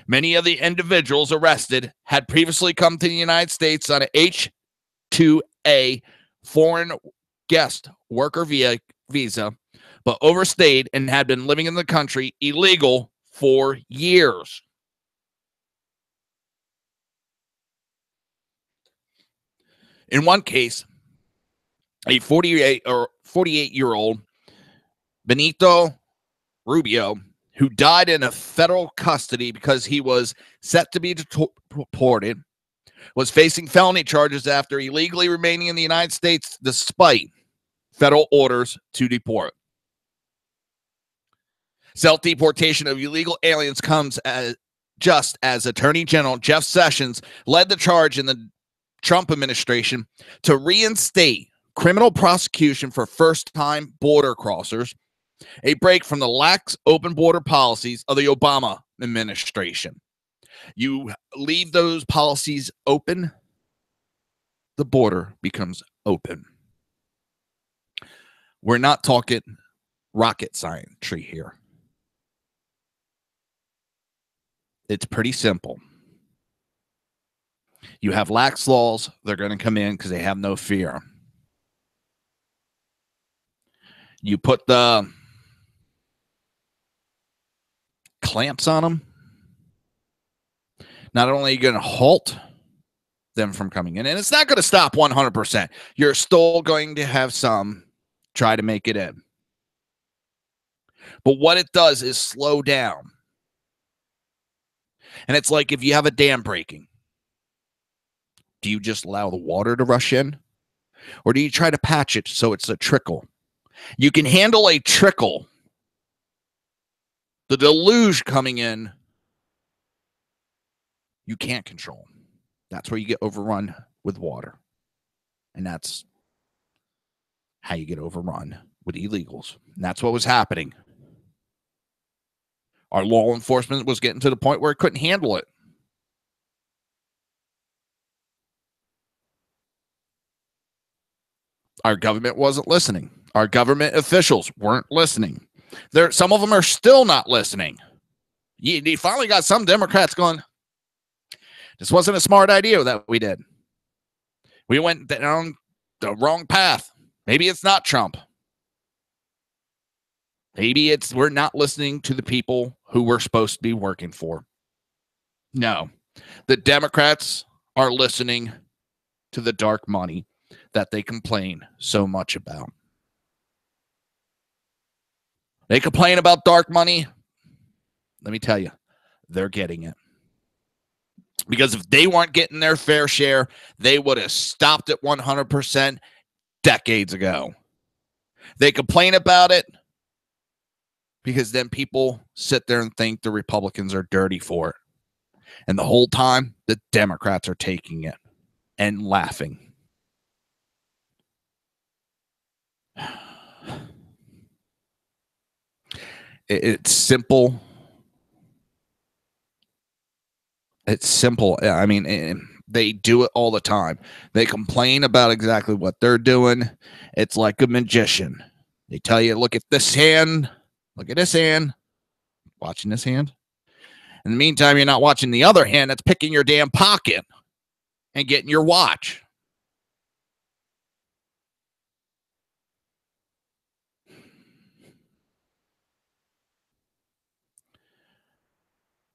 Many of the individuals arrested had previously come to the United States on an H-2A foreign guest worker visa, but overstayed and had been living in the country illegal for years. In one case, a 48-year-old Benito Rubio, who died in a federal custody because he was set to be deported, was facing felony charges after illegally remaining in the United States despite federal orders to deport. Self-deportation of illegal aliens comes just as Attorney General Jeff Sessions led the charge in the Trump administration to reinstate criminal prosecution for first-time border crossers, a break from the lax open border policies of the Obama administration. You leave those policies open, the border becomes open. We're not talking rocket science here. It's pretty simple. You have lax laws, they're going to come in because they have no fear. You put the clamps on them, not only are you going to halt them from coming in, and it's not going to stop 100%. You're still going to have some try to make it in. But what it does is slow down. And it's like if you have a dam breaking, do you just allow the water to rush in? Or do you try to patch it so it's a trickle? You can handle a trickle the deluge coming in, you can't control. That's where you get overrun with water. And that's how you get overrun with illegals. And that's what was happening. Our law enforcement was getting to the point where it couldn't handle it. Our government wasn't listening. Our government officials weren't listening. Some of them are still not listening. You finally got some Democrats going, this wasn't a smart idea that we did. We went down the wrong path. Maybe it's not Trump. Maybe we're not listening to the people who we're supposed to be working for. No, the Democrats are listening to the dark money that they complain so much about. They complain about dark money. Let me tell you, they're getting it. Because if they weren't getting their fair share, they would have stopped at 100% decades ago. They complain about it because then people sit there and think the Republicans are dirty for it. And the whole time, the Democrats are taking it and laughing. It's simple. It's simple. I mean, they do it all the time. They complain about exactly what they're doing. It's like a magician. They tell you, look at this hand. Look at this hand. Watching this hand. In the meantime, you're not watching the other hand that's picking your damn pocket and getting your watch.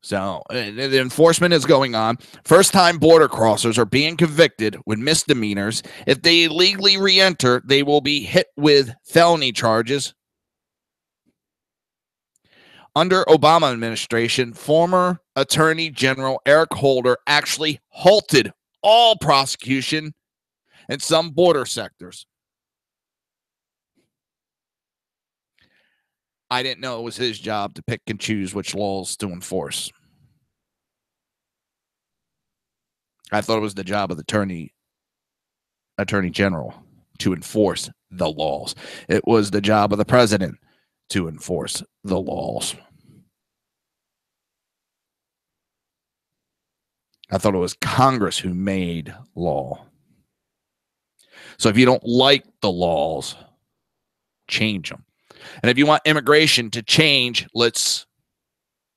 So the enforcement is going on. First-time border crossers are being convicted with misdemeanors. If they illegally re-enter, they will be hit with felony charges. Under Obama administration, former Attorney General Eric Holder actually halted all prosecution in some border sectors. I didn't know it was his job to pick and choose which laws to enforce. I thought it was the job of the Attorney General to enforce the laws. It was the job of the president to enforce the laws. I thought it was Congress who made law. So if you don't like the laws, change them. And if you want immigration to change, let's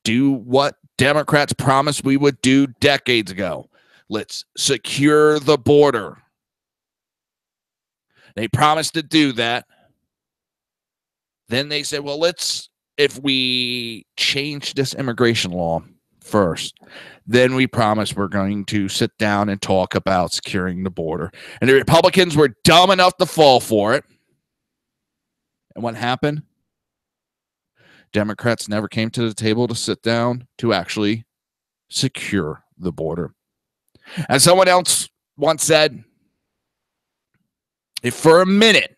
do what Democrats promised we would do decades ago. Let's secure the border. They promised to do that. Then they said, well, if we change this immigration law first, then we promise we're going to sit down and talk about securing the border. And the Republicans were dumb enough to fall for it. And what happened? Democrats never came to the table to sit down to actually secure the border. As someone else once said, if for a minute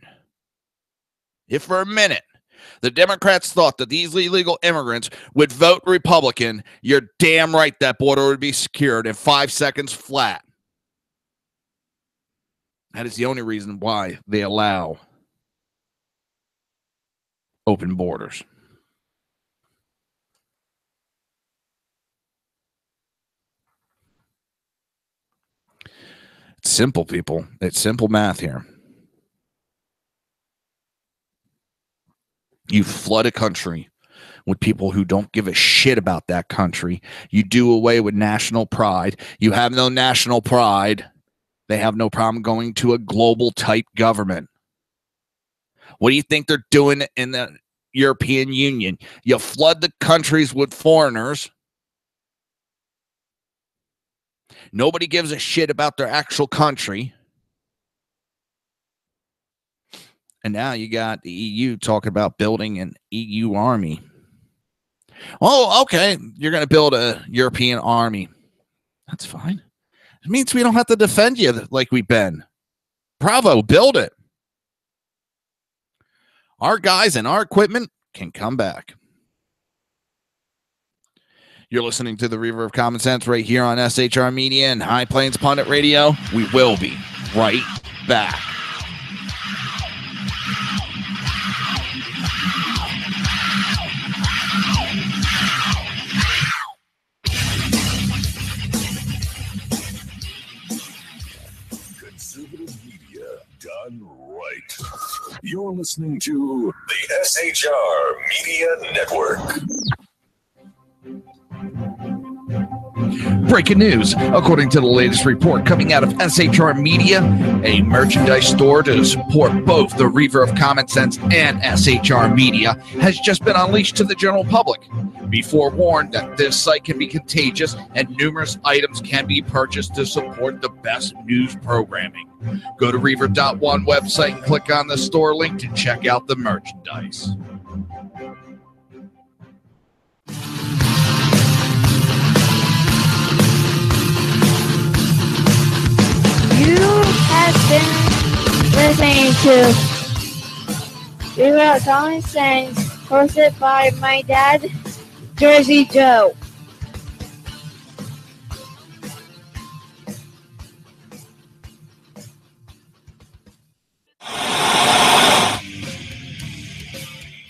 the Democrats thought that these illegal immigrants would vote Republican, you're damn right that border would be secured in 5 seconds flat. That is the only reason why they allow open borders. It's simple, people. It's simple math here. You flood a country with people who don't give a shit about that country. You do away with national pride. You have no national pride. They have no problem going to a global type government. What do you think they're doing in the European Union? You flood the countries with foreigners. Nobody gives a shit about their actual country. And now you got the EU talking about building an EU army. Oh, okay. You're going to build a European army. That's fine. It means we don't have to defend you like we've been. Bravo, build it. Our guys and our equipment can come back. You're listening to the Reaver of Common Sense right here on SHR Media and High Plains Pundit Radio. We will be right back. Conservative media done right. You're listening to the SHR Media Network. Breaking news. According to the latest report coming out of SHR Media, a merchandise store to support both the Reaver of Common Sense and SHR Media has just been unleashed to the general public. Be forewarned that this site can be contagious and numerous items can be purchased to support the best news programming. Go to Reaver.one website and click on the store link to check out the merchandise. You have been listening to Reaver of Common Sense, hosted by my dad, Jersey Joe.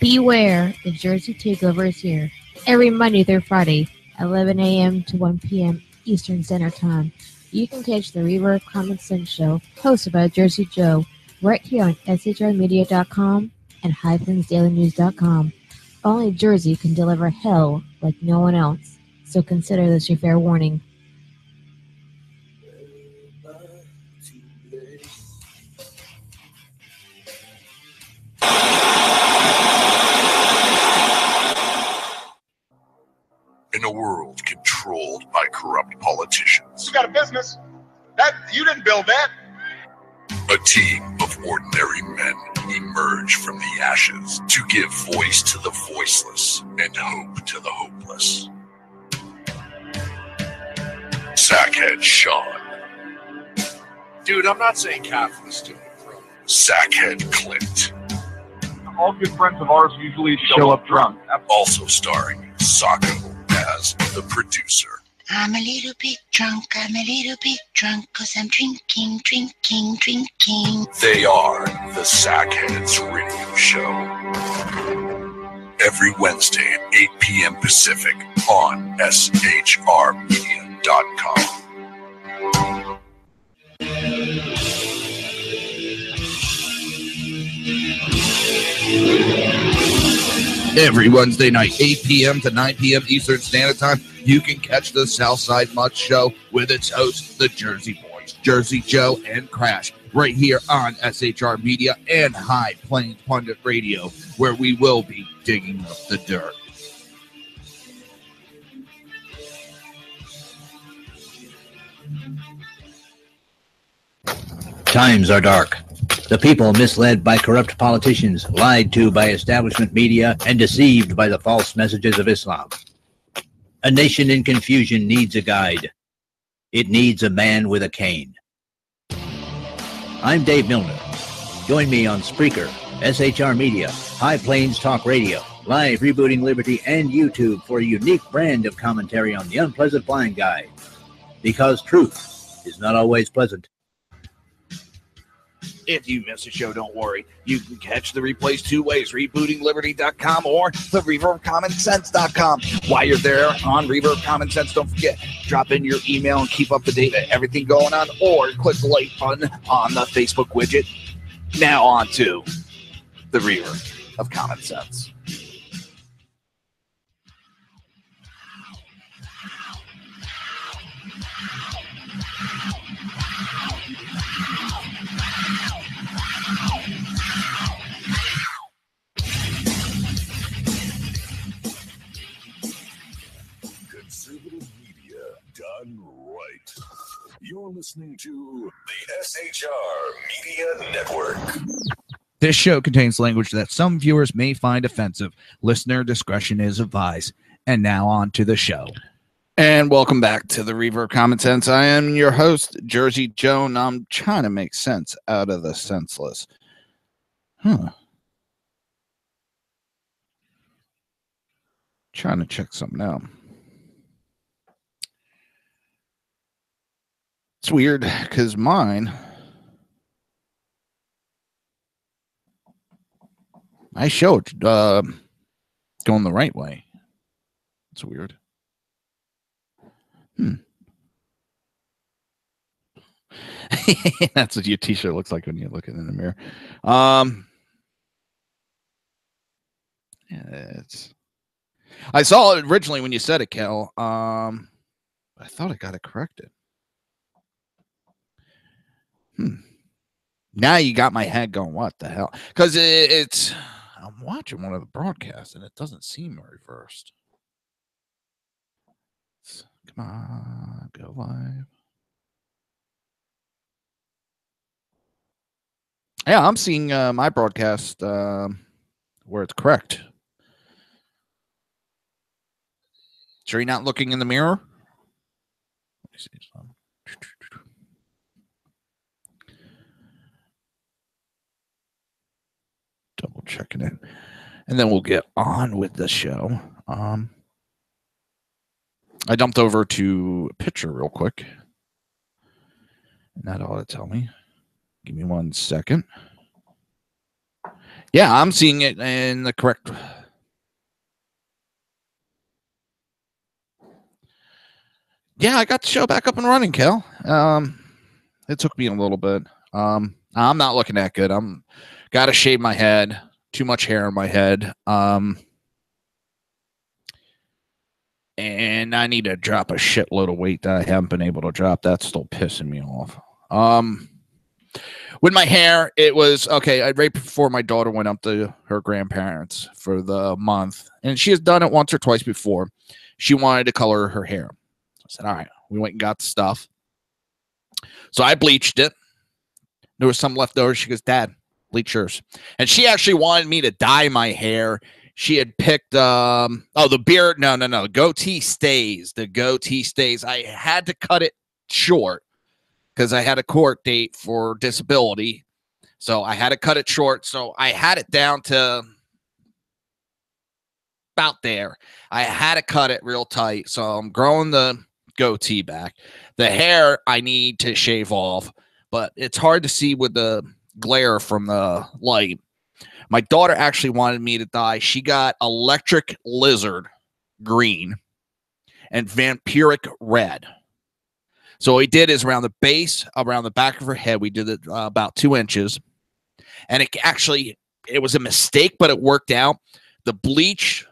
Beware, the Jersey Takeover is here. Every Monday through Friday, 11 a.m. to 1 p.m. Eastern Standard Time. You can catch the Reaver of Common Sense show, hosted by Jersey Joe, right here on shrmedia.com and highplansdailynews.com. Only Jersey can deliver hell like no one else, so consider this your fair warning. In a world controlled by corrupt politicians, You got a business. That you didn't build that. a team of ordinary men emerge from the ashes to give voice to the voiceless and hope to the hopeless. Sackhead Sean, Dude, I'm not saying capitalist, dude. Sackhead Clint, All good friends of ours usually show up drunk. also starring Sacco as the producer. I'm a little bit drunk, 'cause I'm drinking. They are the Sackheads Radio Show. Every Wednesday at 8 p.m. Pacific on shrmedia.com. Every Wednesday night, 8 p.m. to 9 p.m. Eastern Standard Time, you can catch the Southside Mutt Show with its hosts, the Jersey Boys, Jersey Joe and Crash, right here on SHR Media and High Plains Pundit Radio, where we will be digging up the dirt. Times are dark. The people misled by corrupt politicians, lied to by establishment media, and deceived by the false messages of Islam. A nation in confusion needs a guide. It needs a man with a cane. I'm Dave Milner. Join me on Spreaker, SHR Media, High Plains Talk Radio, Live Rebooting Liberty, and YouTube for a unique brand of commentary on the unpleasant blind guide. Because truth is not always pleasant. If you miss a show, don't worry. You can catch the replays two ways, rebootingliberty.com or the reaverofcommonsense.com. While you're there on Reaver of Common Sense, don't forget, drop in your email and keep up to date with everything going on, or click the like button on the Facebook widget. Now on to the Reaver of Common Sense. Conservative media done right. You're listening to the SHR Media Network. This show contains language that some viewers may find offensive. Listener discretion is advised. And now on to the show. And welcome back to the Reaver of Common Sense. I am your host, Jersey Joe, and I'm trying to make sense out of the senseless. Trying to check something out. It's weird because mine, I showed going the right way. It's weird. That's what your t-shirt looks like when you look in the mirror. Yeah, I saw it originally when you said it, Kel. I thought I got it corrected. Now you got my head going, what the hell? Because it's I'm watching one of the broadcasts and it doesn't seem reversed. Come on, go live. Yeah, I'm seeing my broadcast where it's correct. Sure you're not looking in the mirror? Let me see something. Double checking it. And then we'll get on with the show. I dumped over to a picture real quick. And that ought to tell me. Give me 1 second. Yeah, I'm seeing it in the correct. Yeah, I got the show back up and running, Kel. It took me a little bit. I'm not looking that good. I'm got to shave my head. Too much hair on my head. And I need to drop a shitload of weight that I haven't been able to drop. That's still pissing me off. With my hair, it was okay. Right before my daughter went up to her grandparents for the month, and she has done it once or twice before. She wanted to color her hair. I said, all right, we went and got the stuff. So I bleached it. There was some left over. She goes, Dad, bleach yours. And she actually wanted me to dye my hair. She had picked, the beard. No. Goatee stays. The goatee stays. I had to cut it short because I had a court date for disability. So I had to cut it short. So I had it down to about there. I had to cut it real tight. So I'm growing the goatee back. The hair I need to shave off, but it's hard to see with the glare from the light. My daughter actually wanted me to dye. She got electric lizard green and vampiric red. So what we did is around the base, around the back of her head, we did it about 2 inches. And it was a mistake, but it worked out. The bleach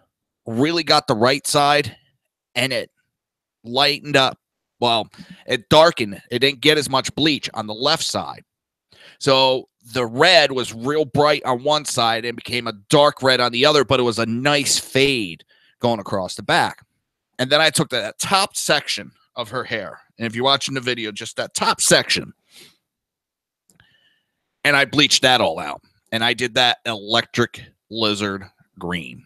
really got the right side, and it lightened up. Well, it darkened. It didn't get as much bleach on the left side. So the red was real bright on one side and became a dark red on the other, but it was a nice fade going across the back. And then I took that top section of her hair. And if you're watching the video, just that top section. And I bleached that all out. And I did that electric lizard green.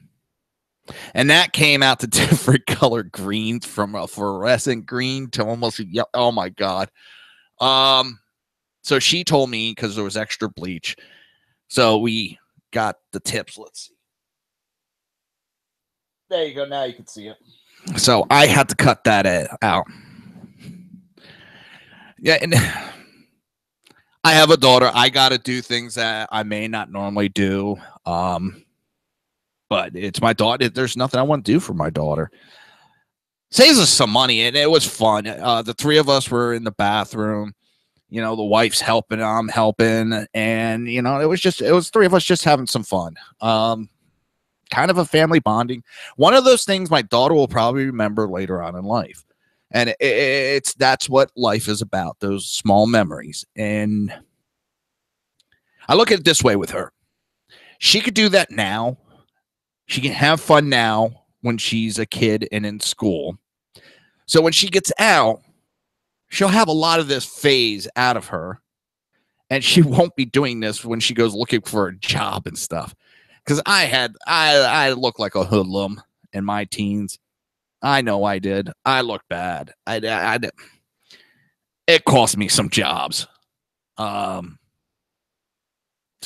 And that came out to different color greens, from a fluorescent green to almost, oh my God. So she told me, because there was extra bleach. So we got the tips. Let's see. There you go. Now you can see it. So I had to cut that out. Yeah, and I have a daughter. I got to do things that I may not normally do. But it's my daughter. There's nothing I want to do for my daughter. Saves us some money, and it was fun. The 3 of us were in the bathroom. You know, the wife's helping, I'm helping. And, you know, it was 3 of us just having some fun. Kind of a family bonding. One of those things my daughter will probably remember later on in life. And that's what life is about, those small memories. And I look at it this way with her. She could do that now. She can have fun now when she's a kid and in school. So when she gets out, she'll have a lot of this phase out of her. And she won't be doing this when she goes looking for a job and stuff. Because I looked like a hoodlum in my teens. I know I did. I looked bad. I did. It cost me some jobs. So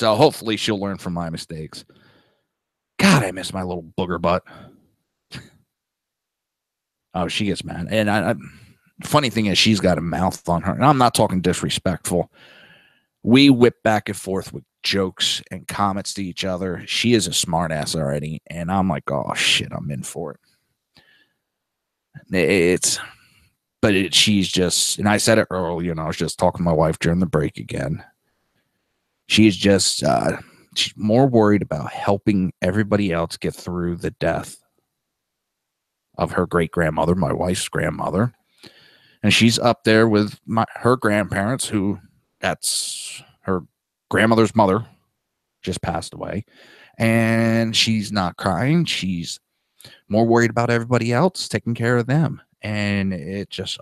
hopefully she'll learn from my mistakes. God, I miss my little booger butt. Oh, she gets mad. And funny thing is she's got a mouth on her, and I'm not talking disrespectful. We whip back and forth with jokes and comments to each other. She is a smart ass already, and I'm like, oh shit, I'm in for it. She's just, and I said it earlier, I was just talking to my wife during the break again. She's just, she's more worried about helping everybody else get through the death of her great grandmother, my wife's grandmother. And she's up there with her grandparents, who that's her grandmother's mother, just passed away. And she's not crying. She's more worried about everybody else, taking care of them. And it just,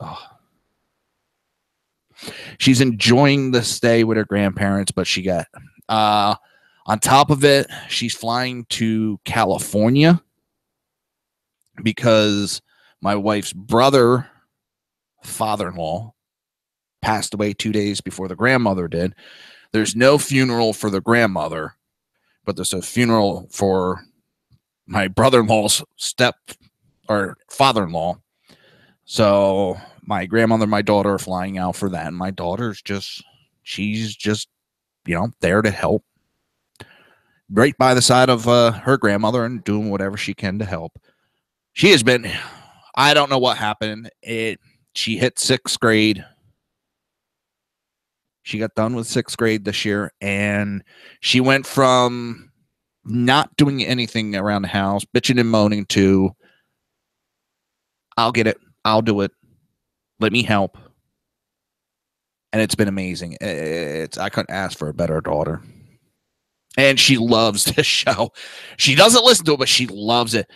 she's enjoying the stay with her grandparents, but she got, on top of it, she's flying to California because my wife's brother, father-in-law, passed away 2 days before the grandmother did. There's no funeral for the grandmother, but there's a funeral for my brother-in-law's father-in-law. So my grandmother and my daughter are flying out for that. And my daughter's she's just, there to help. Right by the side of her grandmother and doing whatever she can to help. She has been, I don't know what happened. She hit 6th grade. She got done with 6th grade this year, and she went from not doing anything around the house, bitching and moaning, to, I'll get it. I'll do it. Let me help. And it's been amazing. I couldn't ask for a better daughter. And she loves this show. She doesn't listen to it, but she loves it.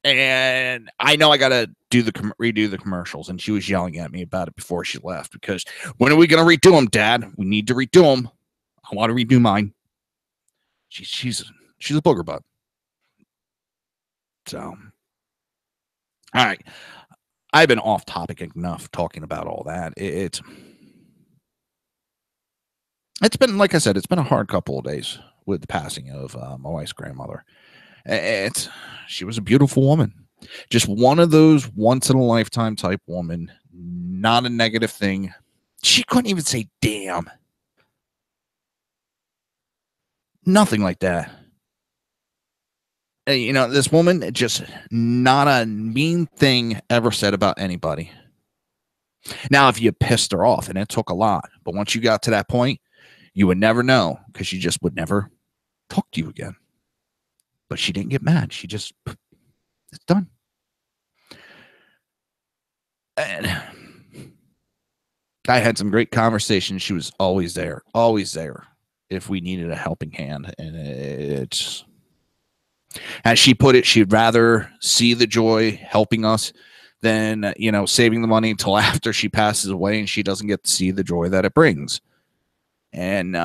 And I know I got to redo the commercials. And she was yelling at me about it before she left, because when are we going to redo them, Dad? We need to redo them. I want to redo mine. She's a booger butt. So, all right. I've been off topic enough talking about all that. It's been, like I said, it's been a hard couple of days with the passing of my wife's grandmother. She was a beautiful woman. Just one of those once-in-a-lifetime type woman. Not a negative thing. She couldn't even say damn. Nothing like that. This woman, just not a mean thing ever said about anybody. Now, if you pissed her off, and it took a lot, but once you got to that point, you would never know, because she just would never talk to you again. But she didn't get mad. She just, it's done. And I had some great conversations. She was always there if we needed a helping hand. And it's, as she put it, she'd rather see the joy helping us than, saving the money until after she passes away and she doesn't get to see the joy that it brings. And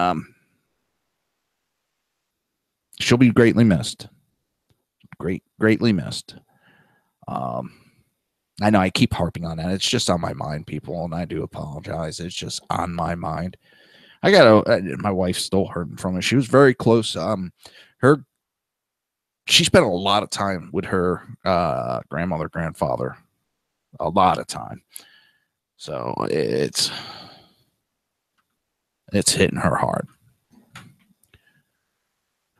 she'll be greatly missed. Greatly missed. I know I keep harping on that. It's just on my mind, people, and I do apologize. It's just on my mind. My wife's still hurting from it. She was very close. She spent a lot of time with her grandmother, grandfather. A lot of time. So it's hitting her hard.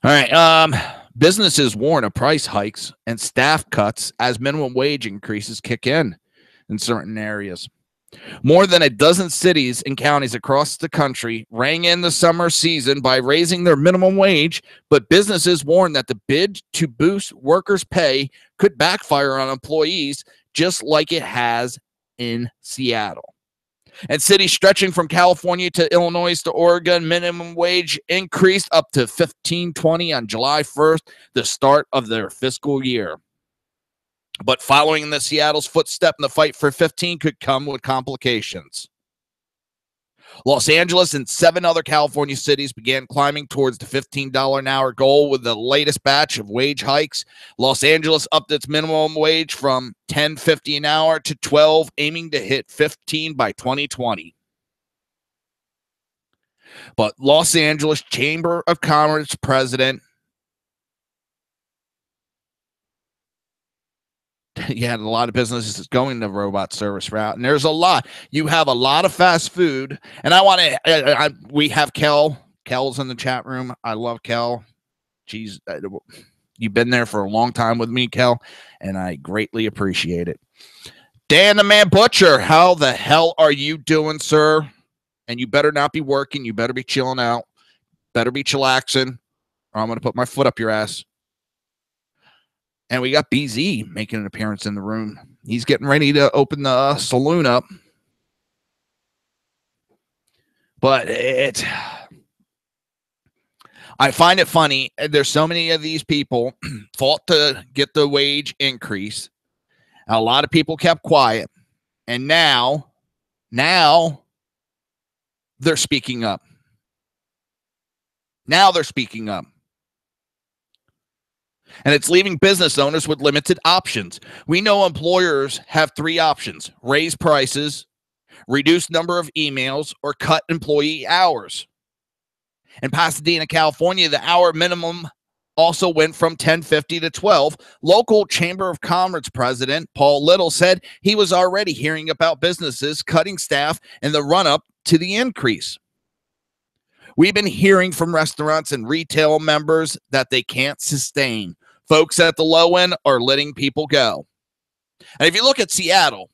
All right. Businesses warn of price hikes and staff cuts as minimum wage increases kick in certain areas. More than a dozen cities and counties across the country rang in the summer season by raising their minimum wage, but businesses warn that the bid to boost workers' pay could backfire on employees, just like it has in Seattle. And cities stretching from California to Illinois to Oregon, minimum wage increased up to $15.20 on July 1st, the start of their fiscal year. But following in the Seattle's footstep in the fight for 15 could come with complications. Los Angeles and 7 other California cities began climbing towards the $15 an hour goal with the latest batch of wage hikes. Los Angeles upped its minimum wage from $10.50 an hour to $12, aiming to hit 15 by 2020. But Los Angeles Chamber of Commerce president you had a lot of businesses going the robot service route, and there's a lot. You have a lot of fast food, and I want to. We have Kel. Kel's in the chat room. I love Kel. She's you've been there for a long time with me, Kel, and I greatly appreciate it. Dan the Man Butcher, how the hell are you doing, sir? And you better not be working. You better be chilling out. Better be chillaxing, or I'm going to put my foot up your ass. And we got BZ making an appearance in the room. He's getting ready to open the saloon up. But I find it funny. There's so many of these people fought to get the wage increase. A lot of people kept quiet. And now they're speaking up. Now they're speaking up. And it's leaving business owners with limited options. We know employers have 3 options: raise prices, reduce number of emails, or cut employee hours. In Pasadena, California, the hour minimum also went from 10:50 to 12. Local Chamber of Commerce President Paul Little said he was already hearing about businesses cutting staff in the run-up to the increase. We've been hearing from restaurants and retail members that they can't sustain. Folks at the low end are letting people go. And if you look at Seattle,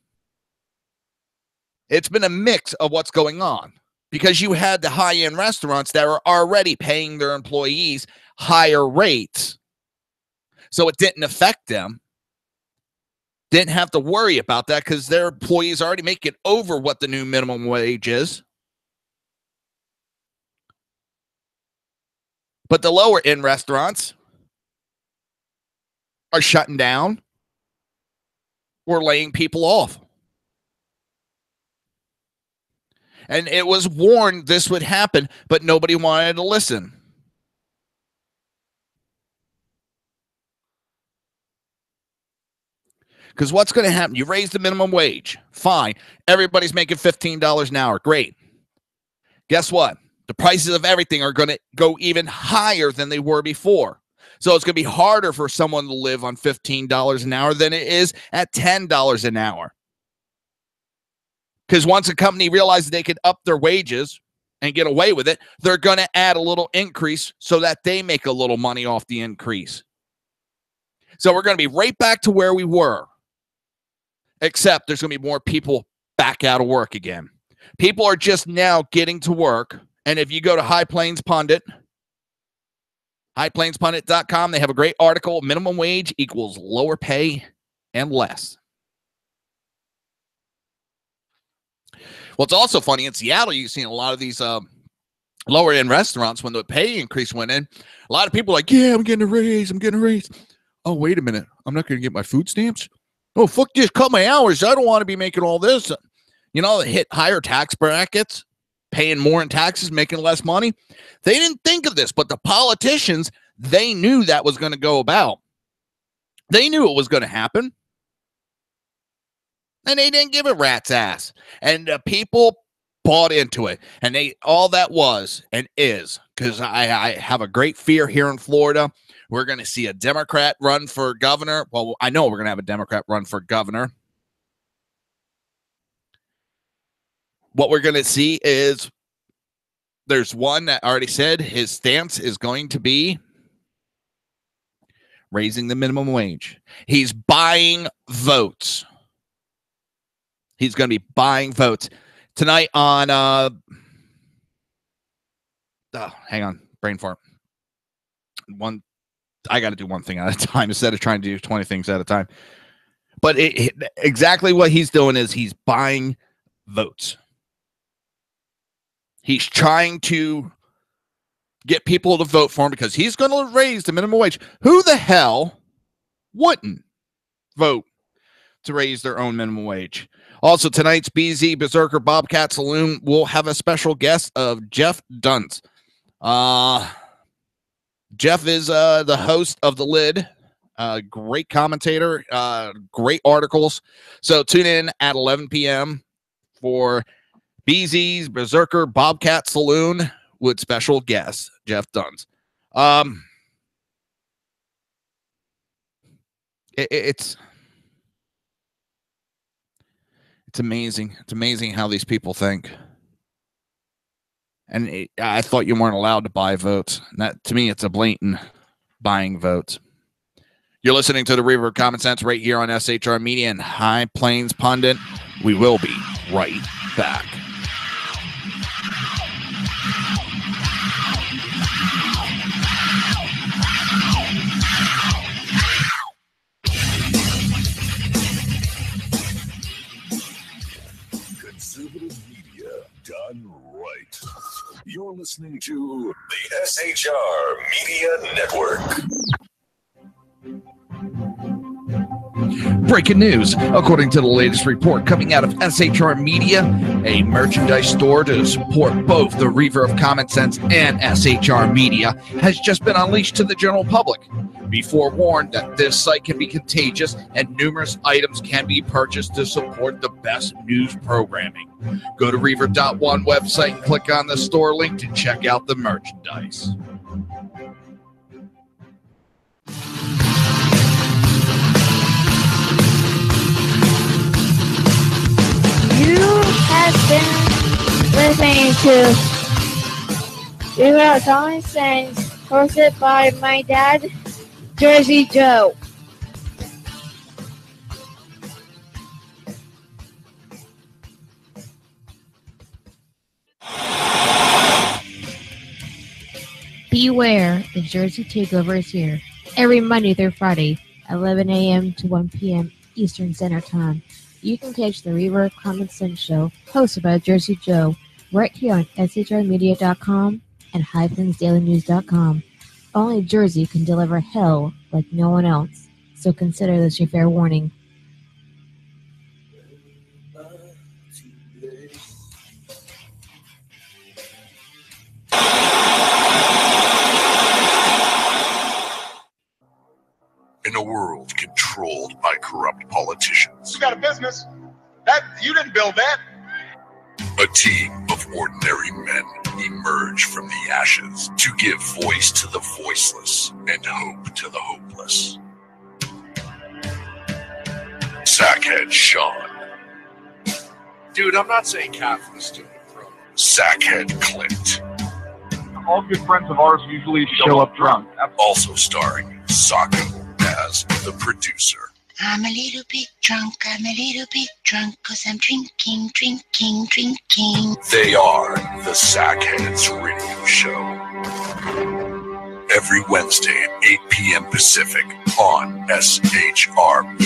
it's been a mix of what's going on, because you had the high-end restaurants that were already paying their employees higher rates. So it didn't affect them. Didn't have to worry about that because their employees already make it over what the new minimum wage is. But the lower end restaurants are shutting down or laying people off. And it was warned this would happen, but nobody wanted to listen. Because what's going to happen? You raise the minimum wage. Fine. Everybody's making $15 an hour. Great. Guess what? The prices of everything are going to go even higher than they were before. So it's going to be harder for someone to live on $15 an hour than it is at $10 an hour. Because once a company realizes they can up their wages and get away with it, they're going to add a little increase so that they make a little money off the increase. So we're going to be right back to where we were, except there's going to be more people back out of work again. People are just now getting to work. And if you go to High Plains Pundit, highplainspundit.com, they have a great article: minimum wage equals lower pay and less. What's also funny, in Seattle, you've seen a lot of these lower end restaurants, when the pay increase went in, a lot of people are like, yeah, I'm getting a raise. I'm getting a raise. Oh, wait a minute. I'm not going to get my food stamps. Oh, fuck this. Cut my hours. I don't want to be making all this. You know, hit higher tax brackets, paying more in taxes, making less money. They didn't think of this, but the politicians, they knew that was going to go about. They knew it was going to happen. And they didn't give a rat's ass. And people bought into it. And all that was and is, because I have a great fear here in Florida. We're going to see a Democrat run for governor. Well, I know we're going to have a Democrat run for governor. What we're going to see is there's one that already said his stance is going to be raising the minimum wage. He's buying votes. He's going to be buying votes. Tonight on, hang on, brain fart. I got to do one thing at a time instead of trying to do 20 things at a time. But exactly what he's doing is he's buying votes. He's trying to get people to vote for him because he's going to raise the minimum wage. Who the hell wouldn't vote to raise their own minimum wage? Also, tonight's BZ Berserker Bobcat Saloon will have a special guest of Jeff Dunce. Jeff is the host of The Lid. Great commentator, great articles. So tune in at 11 p.m. for BZ's Berserker Bobcat Saloon with special guest Jeff Dunce. It's It's amazing. It's amazing how these people think. And I thought you weren't allowed to buy votes. And that, to me, it's a blatant buying votes. You're listening to the Reaver of Common Sense right here on SHR Media and High Plains Pundit. We will be right back. Conservative media done right. You're listening to the SHR Media Network. Breaking news. According to the latest report coming out of SHR Media, a merchandise store to support both the Reaver of Common Sense and SHR Media has just been unleashed to the general public. Be forewarned that this site can be contagious and numerous items can be purchased to support the best news programming. Go to Reaver.one website and click on the store link to check out the merchandise. You have been listening to Reaver of Common Sense, hosted by my dad, Jersey Joe. Beware, the Jersey Takeover is here. Every Monday through Friday, 11 a.m. to 1 p.m. Eastern Standard Time. You can catch the Reaver of Common Sense show, hosted by Jersey Joe, right here on shrmedia.com and highplansdailynews.com. Only Jersey can deliver hell like no one else, so consider this your fair warning. In a world controlled by corrupt politicians, You got a business. That you didn't build that. a team of ordinary men emerge from the ashes to give voice to the voiceless and hope to the hopeless. Sackhead Sean, Dude, I'm not saying Catherine is stupid, bro. Sackhead Clint, All good friends of ours usually show up drunk. also starring Socko as the producer. I'm a little bit drunk, 'cause I'm drinking. They are the Sackheads Radio Show. Every Wednesday at 8 p.m. Pacific on shrmedia.com.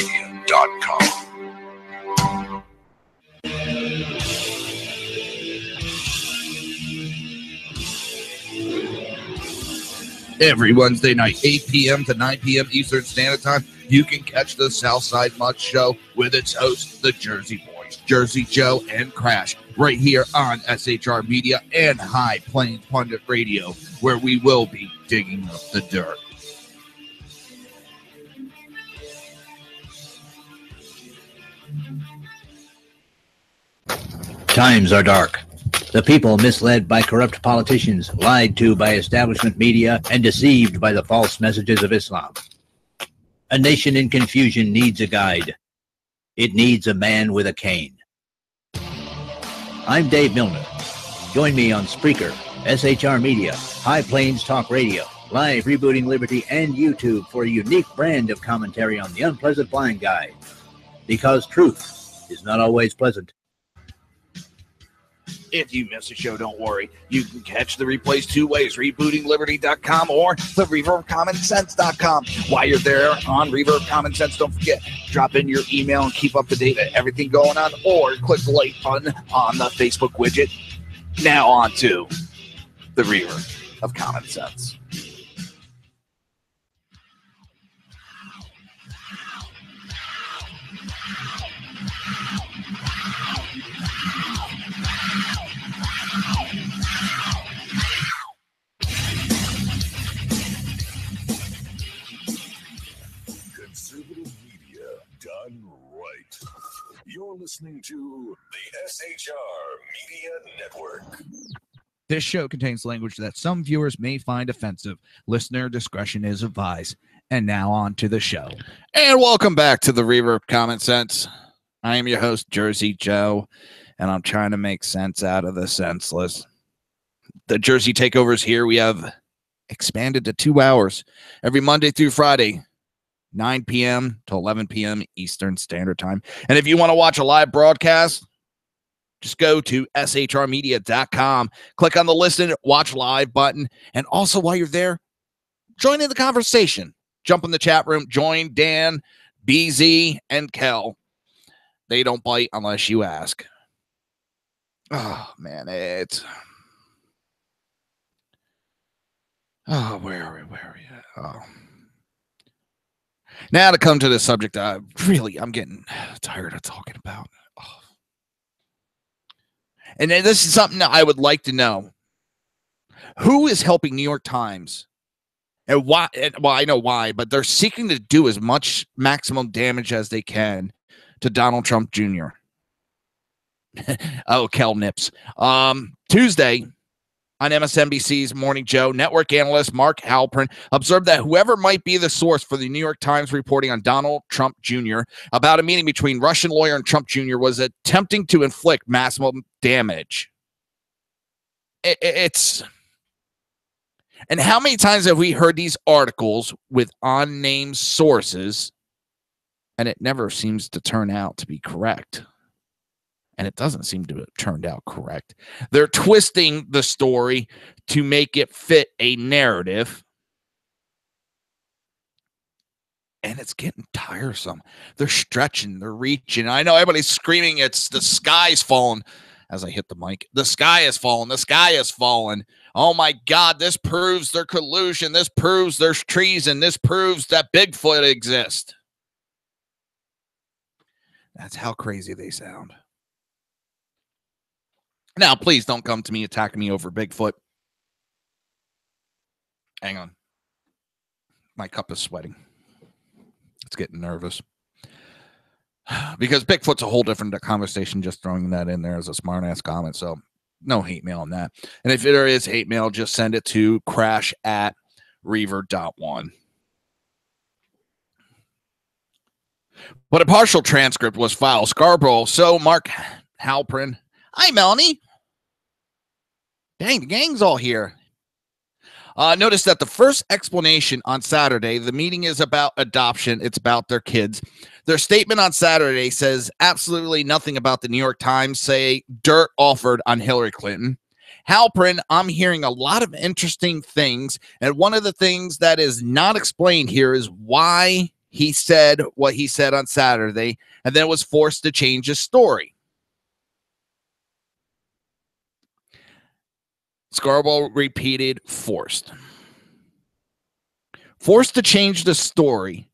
Every Wednesday night, 8 p.m. to 9 p.m. Eastern Standard Time, you can catch the Southside Mutt Show with its hosts, the Jersey Boys, Jersey Joe and Crash, right here on SHR Media and High Plains Pundit Radio, where we will be digging up the dirt. Times are dark. The people misled by corrupt politicians, lied to by establishment media, and deceived by the false messages of Islam. A nation in confusion needs a guide. It needs a man with a cane. I'm Dave Milner. Join me on Spreaker, SHR Media, High Plains Talk Radio, Live Rebooting Liberty, and YouTube for a unique brand of commentary on the unpleasant blind guide. Because truth is not always pleasant. If you miss a show, don't worry. You can catch the replays two ways, rebootingliberty.com or the reaverofcommonsense.com. While you're there on Reaver of Common Sense, don't forget, drop in your email and keep up to date with everything going on, or click the like button on the Facebook widget. Now on to the Reaver of Common Sense. Conservative media done right. You're listening to the SHR Media Network. This show contains language that some viewers may find offensive. Listener discretion is advised. And now on to the show. And welcome back to the Reaver of Common Sense. I am your host, Jersey Joe, and I'm trying to make sense out of the senseless. The Jersey Takeovers here, we have expanded to 2 hours every Monday through Friday, 9 p.m. to 11 p.m. Eastern Standard Time. And if you want to watch a live broadcast, just go to shrmedia.com, click on the Listen, Watch Live button, and also while you're there, join in the conversation. Jump in the chat room, join Dan, BZ, and Kel. They don't bite unless you ask. Oh, man, it's... Oh, where are we at? Oh. Now to come to the subject I'm getting tired of talking about. Oh. And this is something that I would like to know. Who is helping New York Times? And why? Well, I know why, but they're seeking to do as much maximum damage as they can to Donald Trump Jr. Oh, Kel Nips. Tuesday on MSNBC's Morning Joe, network analyst Mark Halperin observed that whoever might be the source for the New York Times reporting on Donald Trump Jr. about a meeting between Russian lawyer and Trump Jr. was attempting to inflict maximum damage. It's... And how many times have we heard these articles with unnamed sources, and it never seems to turn out to be correct? And it doesn't seem to have turned out correct. They're twisting the story to make it fit a narrative. And it's getting tiresome. They're stretching, they're reaching. I know everybody's screaming, it's the sky's falling. As I hit the mic, the sky is falling. The sky is falling. Oh my God, this proves their collusion. This proves there's treason. This proves that Bigfoot exists. That's how crazy they sound. Now, please don't come to me attacking me over Bigfoot. Hang on. My cup is sweating. It's getting nervous. Because Bigfoot's a whole different conversation, just throwing that in there as a smart-ass comment. So no hate mail on that. And if there is hate mail, just send it to crash@reaver.one. But a partial transcript was filed. Scarborough. So Mark Halperin. Hi, Melanie. Dang, the gang's all here. Notice that the first explanation on Saturday, the meeting is about adoption. It's about their kids. Their statement on Saturday says absolutely nothing about the New York Times, say dirt offered on Hillary Clinton. Halperin, I'm hearing a lot of interesting things. And one of the things that is not explained here is why he said what he said on Saturday and then was forced to change his story. Scarborough repeated forced. Forced to change the story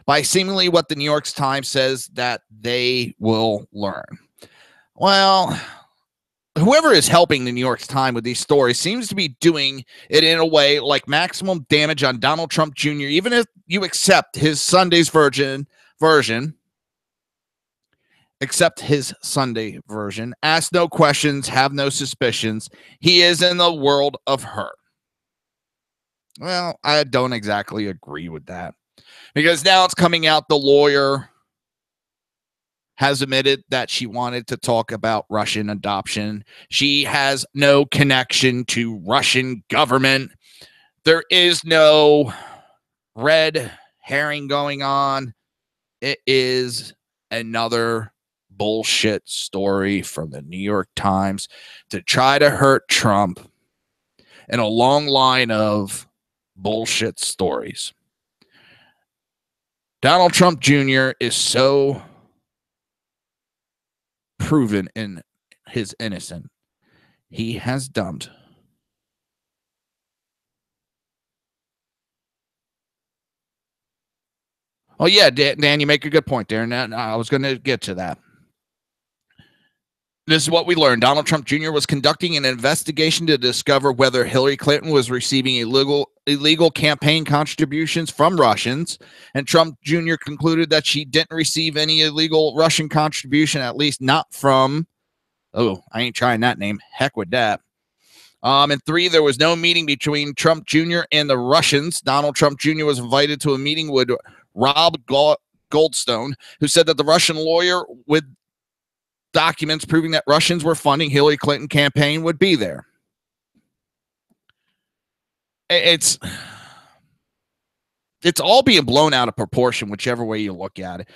by seemingly what the New York Times says that they will learn. Well, whoever is helping the New York Times with these stories seems to be doing it in a way like maximum damage on Donald Trump Jr., even if you accept his Sunday's version, accept his Sunday version, ask no questions, have no suspicions. He is in the world of hurt. Well, I don't exactly agree with that, because now it's coming out the lawyer has admitted that she wanted to talk about Russian adoption. She has no connection to Russian government. There is no red herring going on. It is another bullshit story from the New York Times to try to hurt Trump in a long line of bullshit stories. Donald Trump Jr. is so proven in his innocence. He has dumped Oh, yeah, Dan, you make a good point there. And I was going to get to that. This is what we learned. Donald Trump Jr. was conducting an investigation to discover whether Hillary Clinton was receiving illegal campaign contributions from Russians. And Trump Jr. concluded that she didn't receive any illegal Russian contribution, at least not from, I ain't trying that name. Heck with that. And 3, there was no meeting between Trump Jr. and the Russians. Donald Trump Jr. was invited to a meeting with Rob Goldstone, who said that the Russian lawyer with documents proving that Russians were funding Hillary Clinton campaign would be there. It's all being blown out of proportion, whichever way you look at it.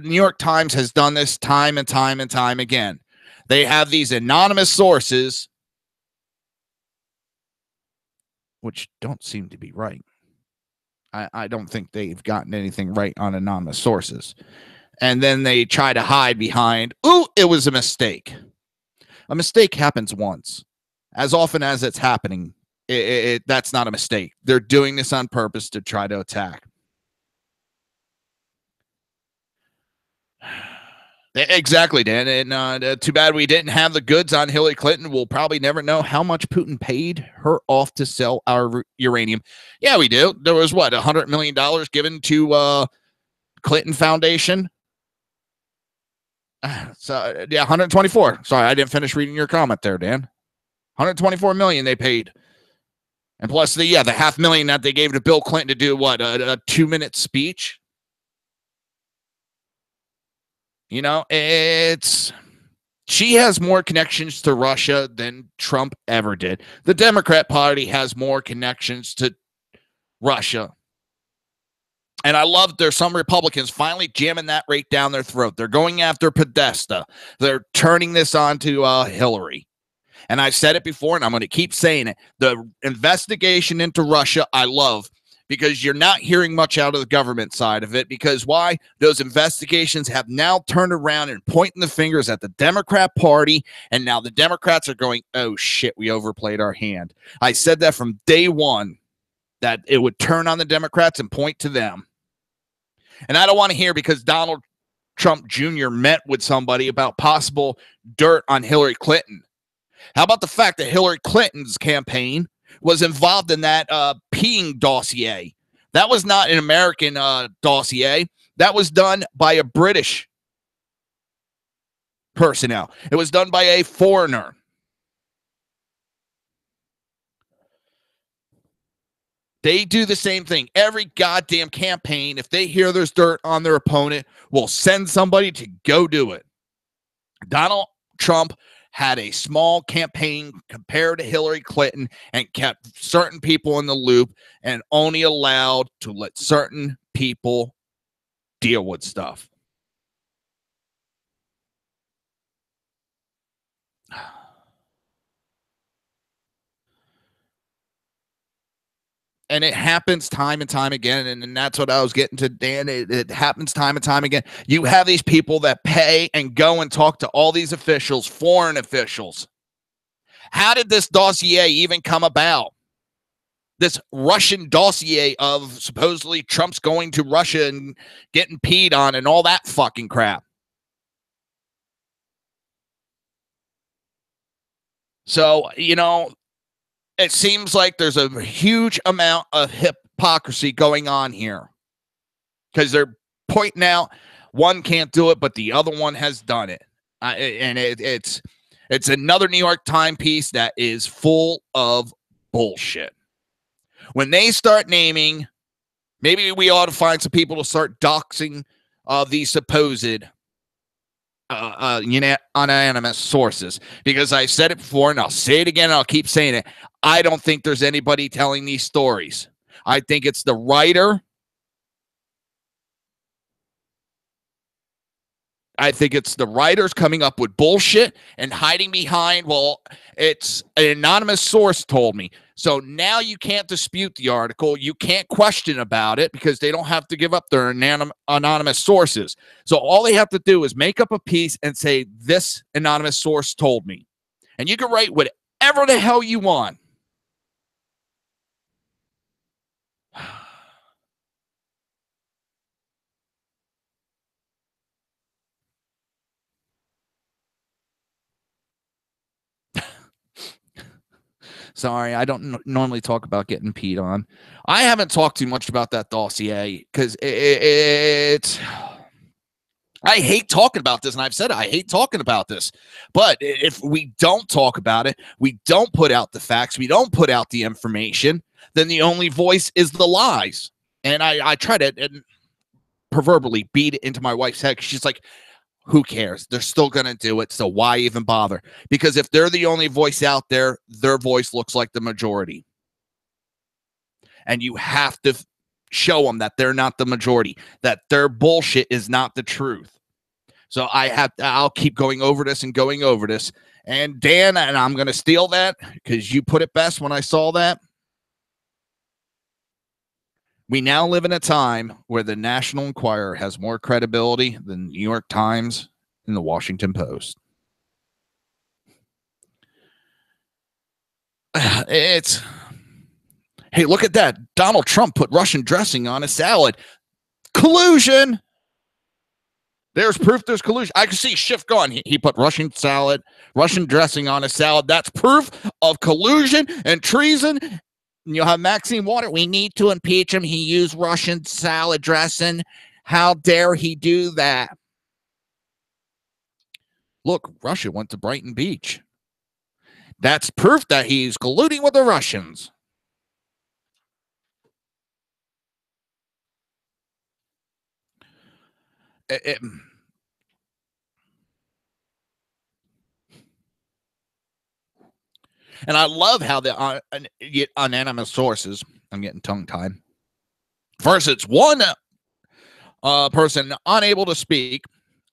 New York Times has done this time and time and time again. They have these anonymous sources, which don't seem to be right. I don't think they've gotten anything right on anonymous sources. And then they try to hide behind, ooh, it was a mistake. A mistake happens once. As often as it's happening, that's not a mistake. They're doing this on purpose to try to attack. Exactly, Dan. And too bad we didn't have the goods on Hillary Clinton. We'll probably never know how much Putin paid her off to sell our uranium. Yeah, we do. There was, what, $100 million given to Clinton Foundation? So, yeah, 124. Sorry, I didn't finish reading your comment there, Dan. 124 million they paid. And plus the $500,000 that they gave to Bill Clinton to do, what, a 2-minute speech? You know, she has more connections to Russia than Trump ever did. The Democrat Party has more connections to Russia. And I love there's some Republicans finally jamming that right down their throat. They're going after Podesta. They're turning this on to Hillary. And I've said it before, and I'm going to keep saying it. The investigation into Russia, I love, because you're not hearing much out of the government side of it. Because why? Those investigations have now turned around and pointing the fingers at the Democrat Party. And now the Democrats are going, oh, shit, we overplayed our hand. I said that from day one, that it would turn on the Democrats and point to them. And I don't want to hear because Donald Trump Jr. met with somebody about possible dirt on Hillary Clinton. How about the fact that Hillary Clinton's campaign was involved in that peeing dossier? That was not an American dossier. That was done by a British personnel. It was done by a foreigner. They do the same thing. Every goddamn campaign, if they hear there's dirt on their opponent, will send somebody to go do it. Donald Trump had a small campaign compared to Hillary Clinton and kept certain people in the loop and only allowed to let certain people deal with stuff. And it happens time and time again. And that's what I was getting to, Dan. It happens time and time again. You have these people that pay and go and talk to all these officials, foreign officials. How did this dossier even come about? This Russian dossier of supposedly Trump's going to Russia and getting peed on and all that fucking crap. So, you know, it seems like there's a huge amount of hypocrisy going on here because they're pointing out one can't do it, but the other one has done it. And it's another New York Times piece that is full of bullshit. When they start naming, maybe we ought to find some people to start doxing these supposed anonymous sources, because I said it before and I'll say it again and I'll keep saying it. I don't think there's anybody telling these stories. I think it's the writer. I think it's the writers coming up with bullshit and hiding behind, well, it's an anonymous source told me. So now you can't dispute the article. You can't question about it because they don't have to give up their anonymous sources. So all they have to do is make up a piece and say, this anonymous source told me. And you can write whatever the hell you want. Sorry, I don't normally talk about getting peed on. I haven't talked too much about that dossier because it's... I hate talking about this, and I've said it, I hate talking about this. But if we don't talk about it, we don't put out the facts, we don't put out the information, then the only voice is the lies. And I try to proverbially beat it into my wife's head. She's like, who cares? They're still going to do it. So why even bother? Because if they're the only voice out there, their voice looks like the majority. And you have to show them that they're not the majority, that their bullshit is not the truth. So I'll keep going over this and going over this. And Dan, and I'm going to steal that because you put it best when I saw that. We now live in a time where the National Enquirer has more credibility than the New York Times and the Washington Post. It's, hey, look at that. Donald Trump put Russian dressing on a salad. Collusion. There's proof there's collusion. I can see Schiff going. He put Russian dressing on a salad. That's proof of collusion and treason. And you'll have Maxine Waters. We need to impeach him. He used Russian salad dressing. How dare he do that? Look, Russia went to Brighton Beach. That's proof that he's colluding with the Russians. And I love how the unanimous sources, I'm getting tongue-tied. First, it's one person unable to speak.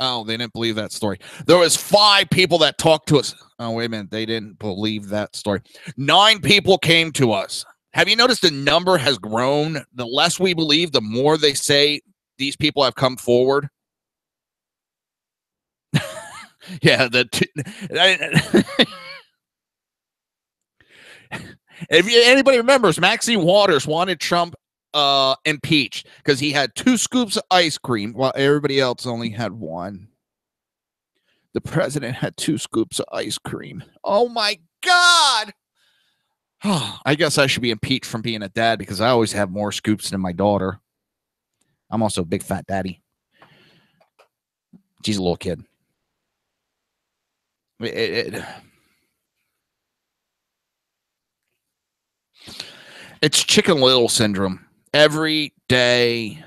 Oh, they didn't believe that story. There was 5 people that talked to us. Oh, wait a minute. They didn't believe that story. 9 people came to us. Have you noticed the number has grown? The less we believe, the more they say these people have come forward. Yeah, if anybody remembers, Maxine Waters wanted Trump impeached because he had 2 scoops of ice cream while everybody else only had 1. The president had 2 scoops of ice cream. Oh my God. I guess I should be impeached from being a dad because I always have more scoops than my daughter. I'm also a big fat daddy. She's a little kid. It's Chicken Little syndrome. Every day,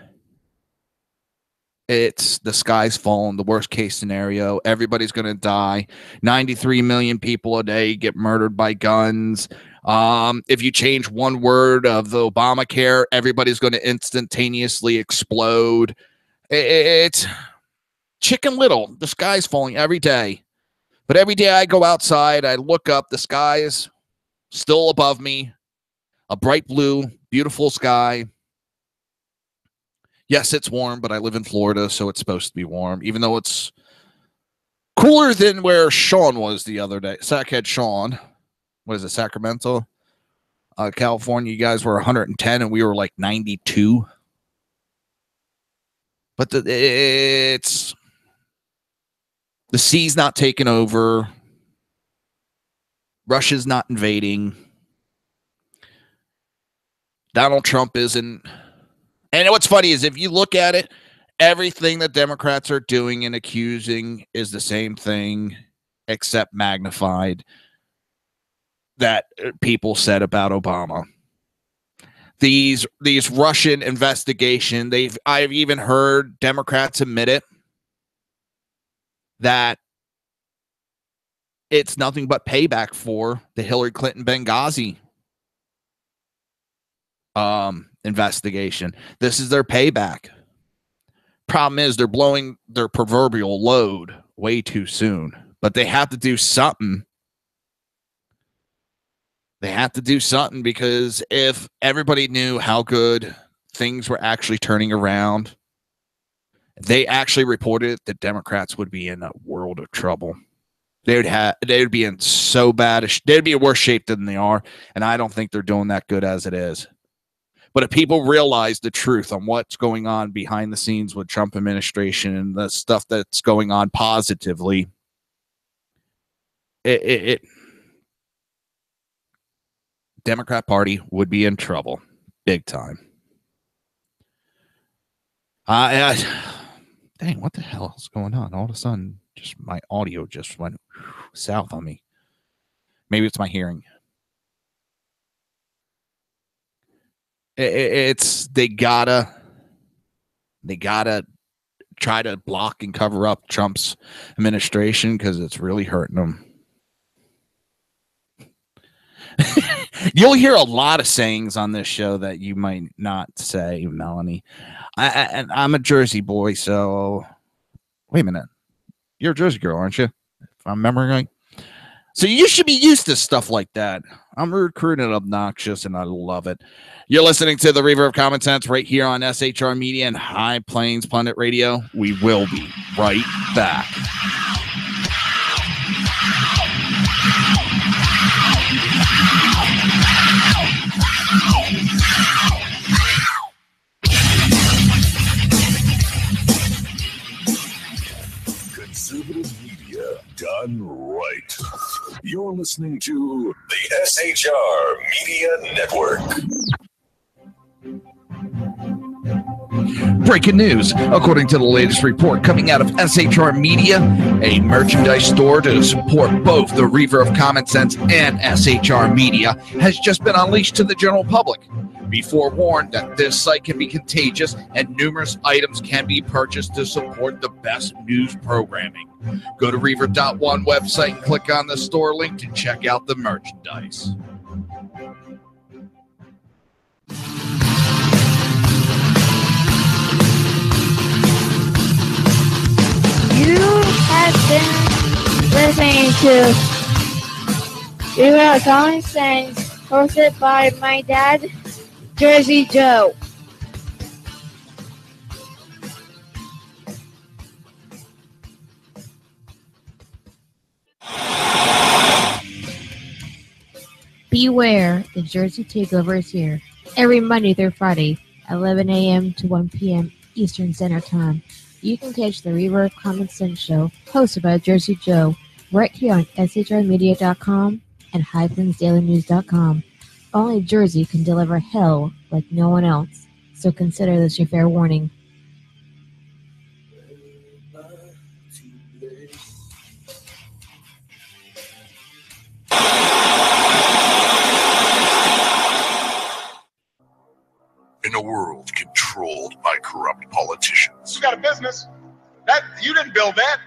it's the sky's falling, the worst case scenario. Everybody's going to die. 93 million people a day get murdered by guns. If you change one word of the Obamacare, everybody's going to instantaneously explode. It's Chicken Little. The sky's falling every day. But every day I go outside, I look up, the sky is still above me. A bright blue, beautiful sky. Yes, it's warm, but I live in Florida, so it's supposed to be warm, even though it's cooler than where Sean was the other day. Sackhead Sean. What is it, Sacramento? California, you guys were 110, and we were like 92. But the sea's not taking over. Russia's not invading. Donald Trump isn't. And what's funny is if you look at it, everything that Democrats are doing and accusing is the same thing, except magnified, that people said about Obama. These Russian investigation, I've even heard Democrats admit it, that it's nothing but payback for the Hillary Clinton Benghazi investigation. This is their payback. Problem is they're blowing their proverbial load way too soon, but they have to do something. They have to do something because if everybody knew how good things were actually turning around, if they actually reported it, the Democrats would be in a world of trouble. They would be in so bad. They'd be in worse shape than they are, and I don't think they're doing that good as it is. But if people realize the truth on what's going on behind the scenes with Trump administration and the stuff that's going on positively, Democrat Party would be in trouble big time. Dang, what the hell is going on? All of a sudden, just my audio just went south on me. Maybe it's my hearing. They gotta They gotta try to block and cover up Trump's administration because it's really hurting them. You'll hear a lot of sayings on this show that you might not say, Melanie. I'm a Jersey boy, so wait a minute. You're a Jersey girl, aren't you? If I'm remembering right. So you should be used to stuff like that. I'm rude, crude, and obnoxious, and I love it. You're listening to the Reaver of Common Sense right here on SHR Media and High Plains Pundit Radio. We will be right back. Conservative media done right. You're listening to the SHR Media Network. Breaking news. According to the latest report coming out of SHR Media, a merchandise store to support both the Reaver of Common Sense and SHR Media has just been unleashed to the general public. Be forewarned that this site can be contagious and numerous items can be purchased to support the best news programming. Go to Reaver.one website and click on the store link to check out the merchandise. You have been listening to Reaver of Common Sense, hosted by my dad, Jersey Joe. Beware, the Jersey Takeover is here. Every Monday through Friday, 11 a.m. to 1 p.m. Eastern Standard Time. You can catch the Reaver of Common Sense show, hosted by Jersey Joe, right here on shrmedia.com and highplains.dailynews.com. Only Jersey can deliver hell like no one else, so consider this your fair warning. In a world controlled by corrupt politicians, You got a business. That you didn't build that.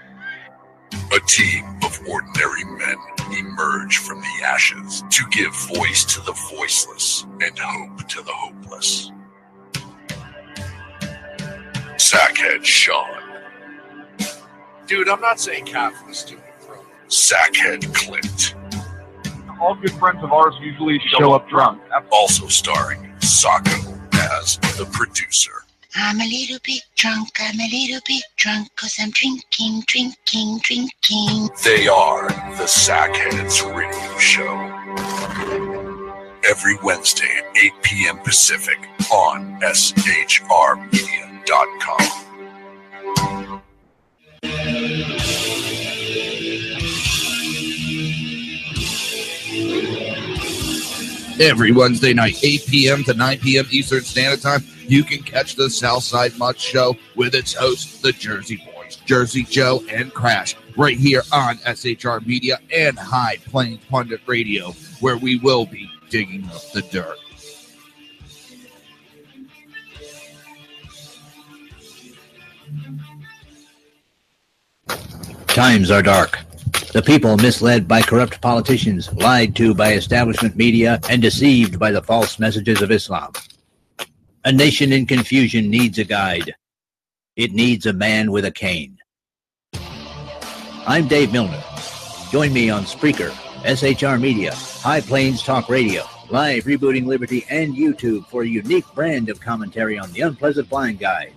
a team of ordinary men emerge from the ashes to give voice to the voiceless and hope to the hopeless. Sackhead Sean, Dude, I'm not saying Catherine is stupid, bro. Sackhead Clint, All good friends of ours usually show up drunk. also starring Sacco as the producer. I'm a little bit drunk, I'm a little bit drunk, 'cause I'm drinking, drinking, drinking. They are the Sackheads Radio Show. Every Wednesday at 8 p.m. Pacific on shrmedia.com. Every Wednesday night, 8 p.m. to 9 p.m. Eastern Standard Time, you can catch the Southside Mutt Show with its hosts, the Jersey Boys, Jersey Joe and Crash, right here on SHR Media and High Plains Pundit Radio, where we will be digging up the dirt. Times are dark. The people misled by corrupt politicians, lied to by establishment media, and deceived by the false messages of Islam. A nation in confusion needs a guide. It needs a man with a cane. I'm Dave Milner. Join me on Spreaker, SHR Media, High Plains Talk Radio, Live Rebooting Liberty, and YouTube for a unique brand of commentary on the unpleasant blind guide.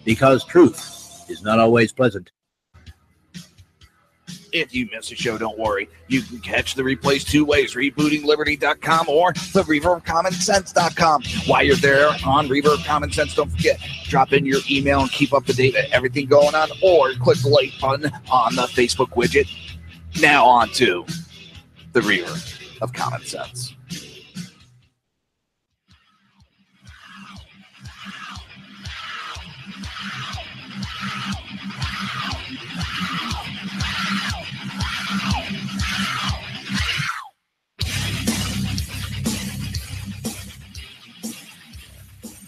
Because truth is not always pleasant. If you miss a show, don't worry. You can catch the replays two ways, rebootingliberty.com or the reaverofcommonsense.com. While you're there on Reaver of Common Sense, don't forget, drop in your email and keep up to date with everything going on, or click the like button on the Facebook widget. Now on to the Reaver of Common Sense.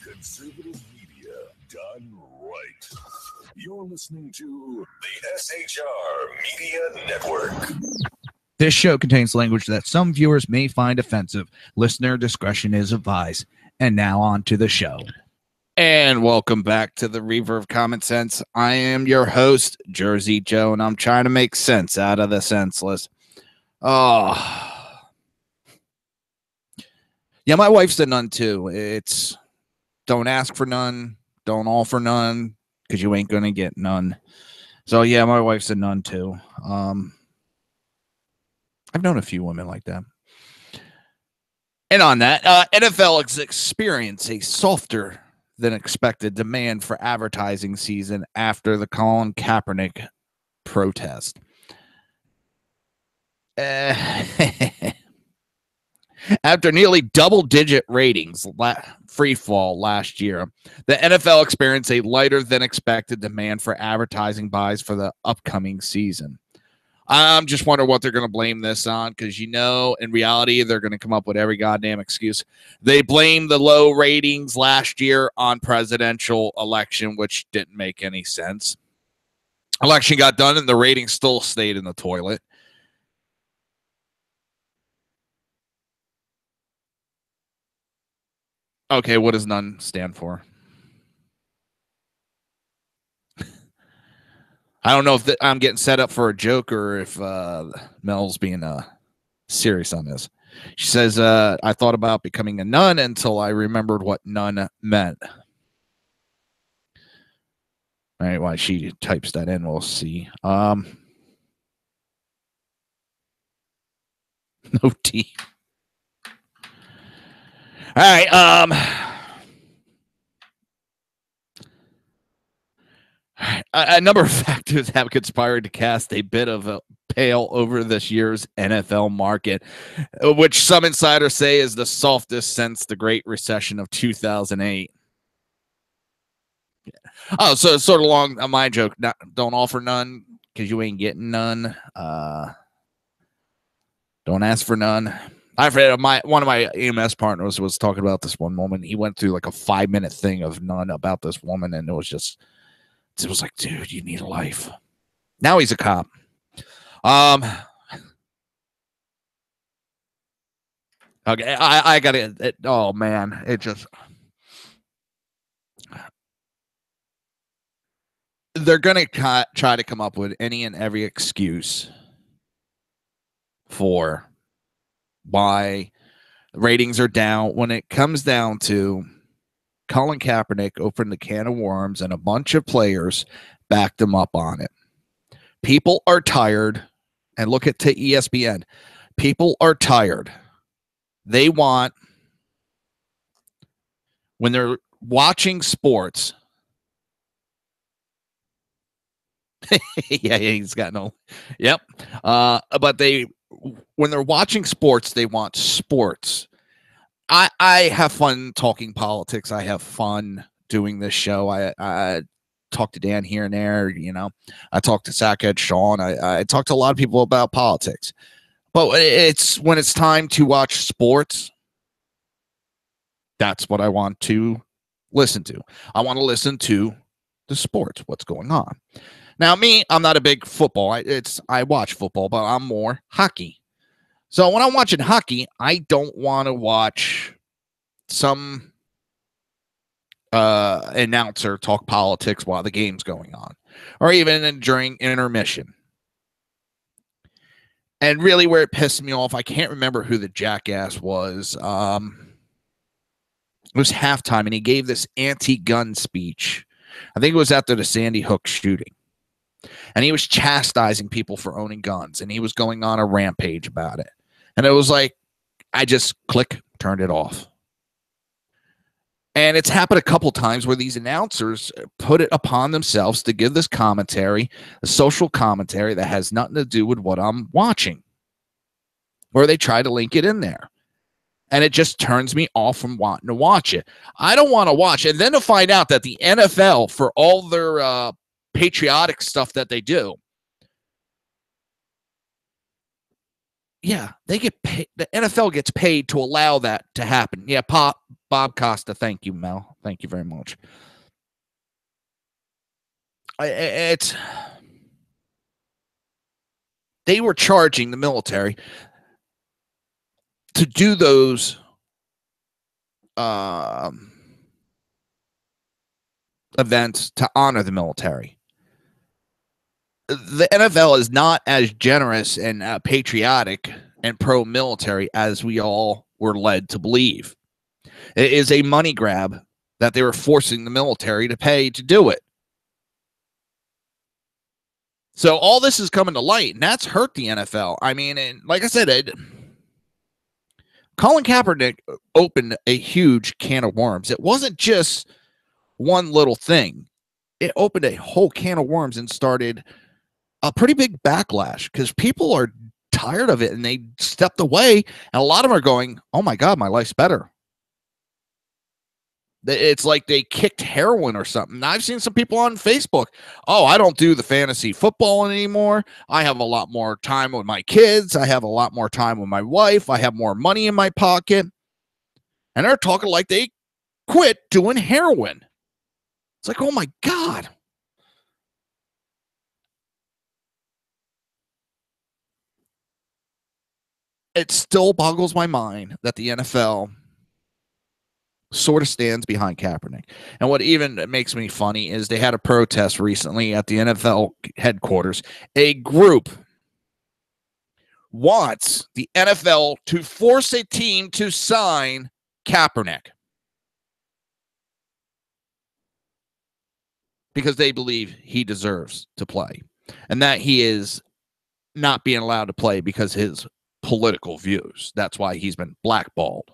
Conservative media done right. You're listening to the SHR Media Network. This show contains language that some viewers may find offensive. Listener discretion is advised. And now on to the show. And welcome back to the Reaver of Common Sense. I am your host, Jersey Joe, and I'm trying to make sense out of the senseless. Oh. Yeah, my wife's a nun too. It's don't ask for none, don't offer none, because you ain't going to get none. So yeah, my wife's a nun too. I've known a few women like that. And on that, NFL has experienced a softer than expected demand for advertising season after the Colin Kaepernick protest. After nearly double-digit ratings free fall last year, the NFL experienced a lighter than expected demand for advertising buys for the upcoming season. I'm just wondering what they're going to blame this on, because, in reality, they're going to come up with every goddamn excuse. They blamed the low ratings last year on presidential election, which didn't make any sense. Election got done, and the ratings still stayed in the toilet. Okay, what does none stand for? I don't know if I'm getting set up for a joke or if Mel's being serious on this. She says, I thought about becoming a nun until I remembered what nun meant. All right, while she types that in, we'll see. No T. All right, a number of factors have conspired to cast a bit of a pale over this year's NFL market, which some insiders say is the softest since the Great Recession of 2008. Oh, so it's sort of along my joke. Don't offer none because you ain't getting none. Don't ask for none. I've read one of my EMS partners was talking about this one woman. He went through like a 5-minute thing of none about this woman, and it was like, dude, you need a life. Now he's a cop. Okay, I gotta. Oh man, it just. They're gonna try to come up with any and every excuse for why ratings are down. When it comes down to Colin Kaepernick opened the can of worms, and a bunch of players backed him up on it. People are tired, and look at ESPN. People are tired. They want, when they're watching sports. Yeah, he's got no. Yep. But when they're watching sports, they want sports. I have fun talking politics. I have fun doing this show. I talk to Dan here and there. I talk to Sackhead Sean. I talk to a lot of people about politics. But it's when it's time to watch sports, that's what I want to listen to. I want to listen to the sports, what's going on. Now, me, I'm not a big football. I watch football, but I'm more hockey. So when I'm watching hockey, I don't want to watch some announcer talk politics while the game's going on, or even during intermission. And really where it pissed me off, I can't remember who the jackass was. It was halftime, and he gave this anti-gun speech. I think it was after the Sandy Hook shooting. And he was chastising people for owning guns, and he was going on a rampage about it. And it was like, I just turned it off. And it's happened a couple times where these announcers put it upon themselves to give this commentary, a social commentary that has nothing to do with what I'm watching, or they try to link it in there. And it just turns me off from wanting to watch it. I don't want to watch it. And then to find out that the NFL, for all their patriotic stuff that they do, yeah, they get paid. The NFL gets paid to allow that to happen. Yeah, Bob Costa. Thank you, Mel. Thank you very much. They were charging the military to do those events to honor the military. The NFL is not as generous and patriotic and pro-military as we all were led to believe. It is a money grab that they were forcing the military to pay to do it. So all this is coming to light, and that's hurt the NFL. I mean, and like I said, Colin Kaepernick opened a huge can of worms. It wasn't just one little thing. It opened a whole can of worms and started a pretty big backlash because people are tired of it and they stepped away. And a lot of them are going, oh my God, my life's better. It's like they kicked heroin or something. I've seen some people on Facebook. Oh, I don't do the fantasy football anymore. I have a lot more time with my kids. I have a lot more time with my wife. I have more money in my pocket. And they're talking like they quit doing heroin. It's like, oh my God. It still boggles my mind that the NFL sort of stands behind Kaepernick. And what even makes me funny is they had a protest recently at the NFL headquarters. A group wants the NFL to force a team to sign Kaepernick because they believe he deserves to play and that he is not being allowed to play because his political views. That's why he's been blackballed.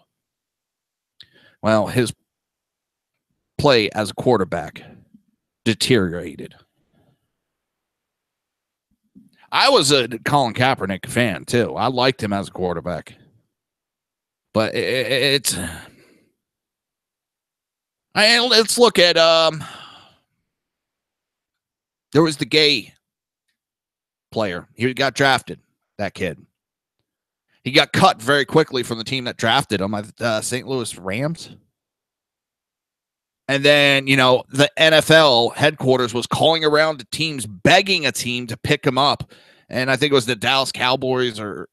Well, his play as a quarterback deteriorated. I was a Colin Kaepernick fan, too. I liked him as a quarterback. But let's look at, there was the gay player. He got drafted, that kid. He got cut very quickly from the team that drafted him, St. Louis Rams. And then, the NFL headquarters was calling around to teams, begging a team to pick him up. And I think it was the Dallas Cowboys or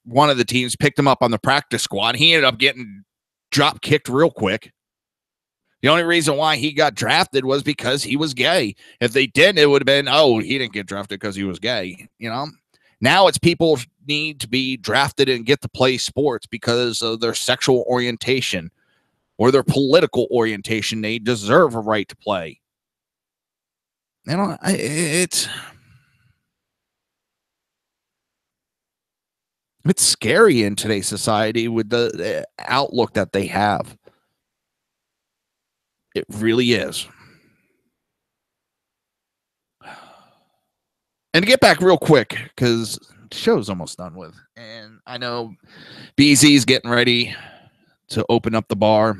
one of the teams picked him up on the practice squad. He ended up getting drop kicked real quick. The only reason why he got drafted was because he was gay. If they didn't, it would have been, oh, he didn't get drafted because he was gay. Now it's people need to be drafted and get to play sports because of their sexual orientation or their political orientation. They deserve a right to play. It's scary in today's society with the outlook that they have. It really is. And to get back real quick, because the show's almost done with, and I know BZ's getting ready to open up the bar.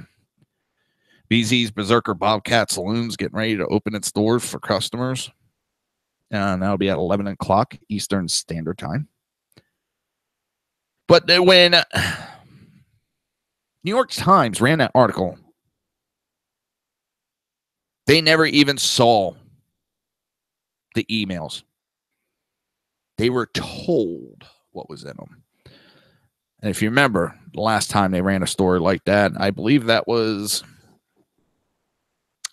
BZ's Berserker Bobcat Saloon's getting ready to open its doors for customers. And that'll be at 11 o'clock Eastern Standard Time. But when New York Times ran that article, they never even saw the emails. They were told what was in them. And if you remember, the last time they ran a story like that, I believe that was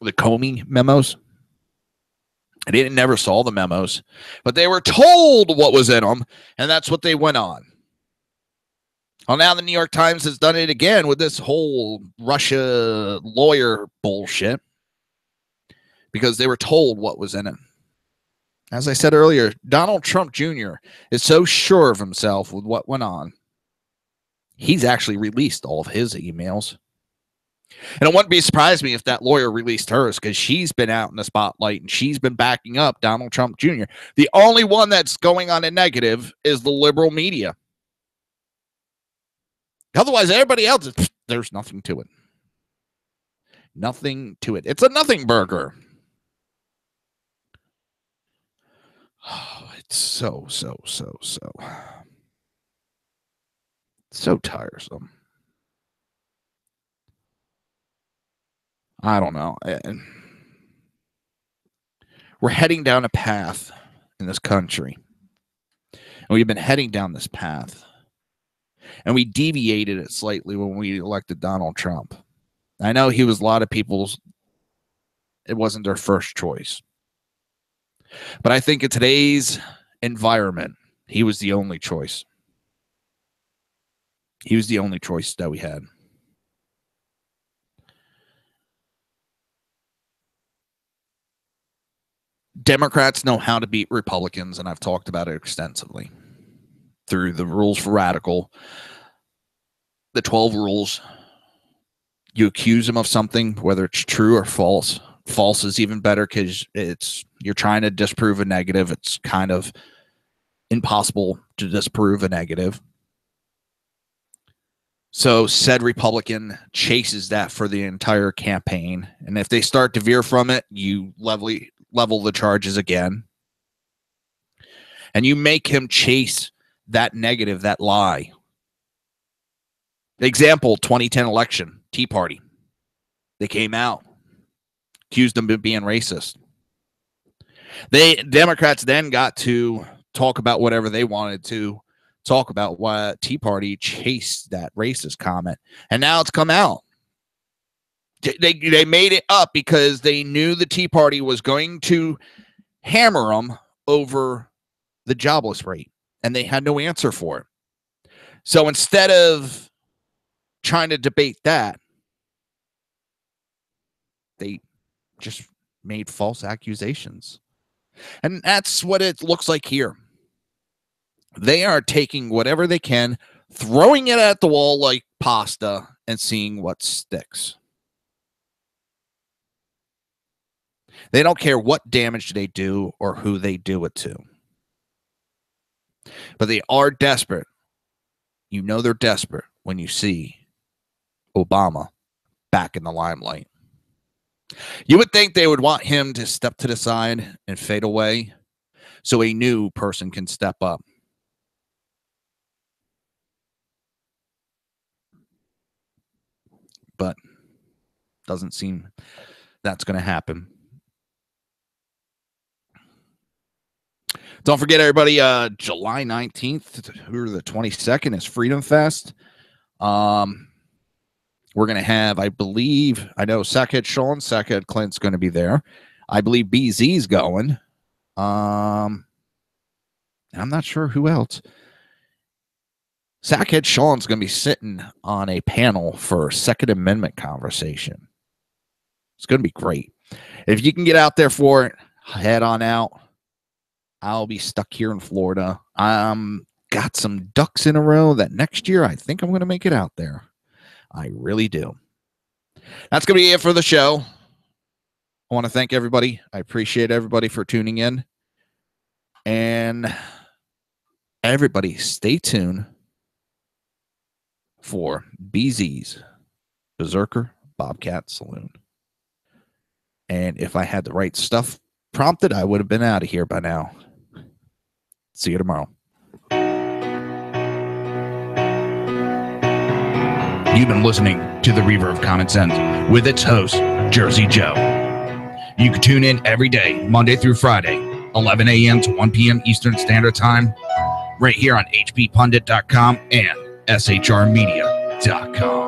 the Comey memos. They never saw the memos, but they were told what was in them, and that's what they went on. Well, now the New York Times has done it again with this whole Russia lawyer bullshit because they were told what was in it. As I said earlier, Donald Trump Jr. is so sure of himself with what went on. He's actually released all of his emails. And it wouldn't be surprised me if that lawyer released hers because she's been out in the spotlight and she's been backing up Donald Trump Jr. The only one that's going on a negative is the liberal media. Otherwise, everybody else, there's nothing to it. Nothing to it. It's a nothing burger. Oh, it's so tiresome. I don't know. We're heading down a path in this country. And we've been heading down this path. And we deviated it slightly when we elected Donald Trump. I know he was a lot of people's, it wasn't their first choice. But I think in today's environment, he was the only choice. He was the only choice that we had. Democrats know how to beat Republicans, and I've talked about it extensively through the rules for radical, the 12 rules. You accuse them of something, whether it's true or false. False is even better because you're trying to disprove a negative. It's kind of impossible to disprove a negative. So said Republican chases that for the entire campaign. And if they start to veer from it, you level the charges again. And you make him chase that negative, that lie. Example, 2010 election, Tea Party. They came out, accused them of being racist. Democrats then got to talk about whatever they wanted to talk about, why Tea Party chased that racist comment. And now it's come out. They made it up because they knew the Tea Party was going to hammer them over the jobless rate, and they had no answer for it. So instead of trying to debate that, they just made false accusations. And that's what it looks like here. They are taking whatever they can, throwing it at the wall like pasta, and seeing what sticks. They don't care what damage they do or who they do it to. But they are desperate. You know they're desperate when you see Obama back in the limelight. You would think they would want him to step to the side and fade away so a new person can step up. But doesn't seem that's going to happen. Don't forget, everybody, July 19th through the 22nd is Freedom Fest. We're going to have, I believe, I know Sackhead Sean, Sackhead Clint's going to be there. I believe BZ's going. I'm not sure who else. Sackhead Sean's going to be sitting on a panel for Second Amendment conversation. It's going to be great. If you can get out there for it, head on out. I'll be stuck here in Florida. Got some ducks in a row that next year I think I'm going to make it out there. I really do. That's going to be it for the show. I want to thank everybody. I appreciate everybody for tuning in. And everybody stay tuned for BZ's Berserker Bobcat Saloon. And if I had the right stuff prompted, I would have been out of here by now. See you tomorrow. You've been listening to the Reaver of Common Sense with its host, Jersey Joe. You can tune in every day, Monday through Friday, 11 a.m. to 1 p.m. Eastern Standard Time, right here on hppundit.com and shrmedia.com.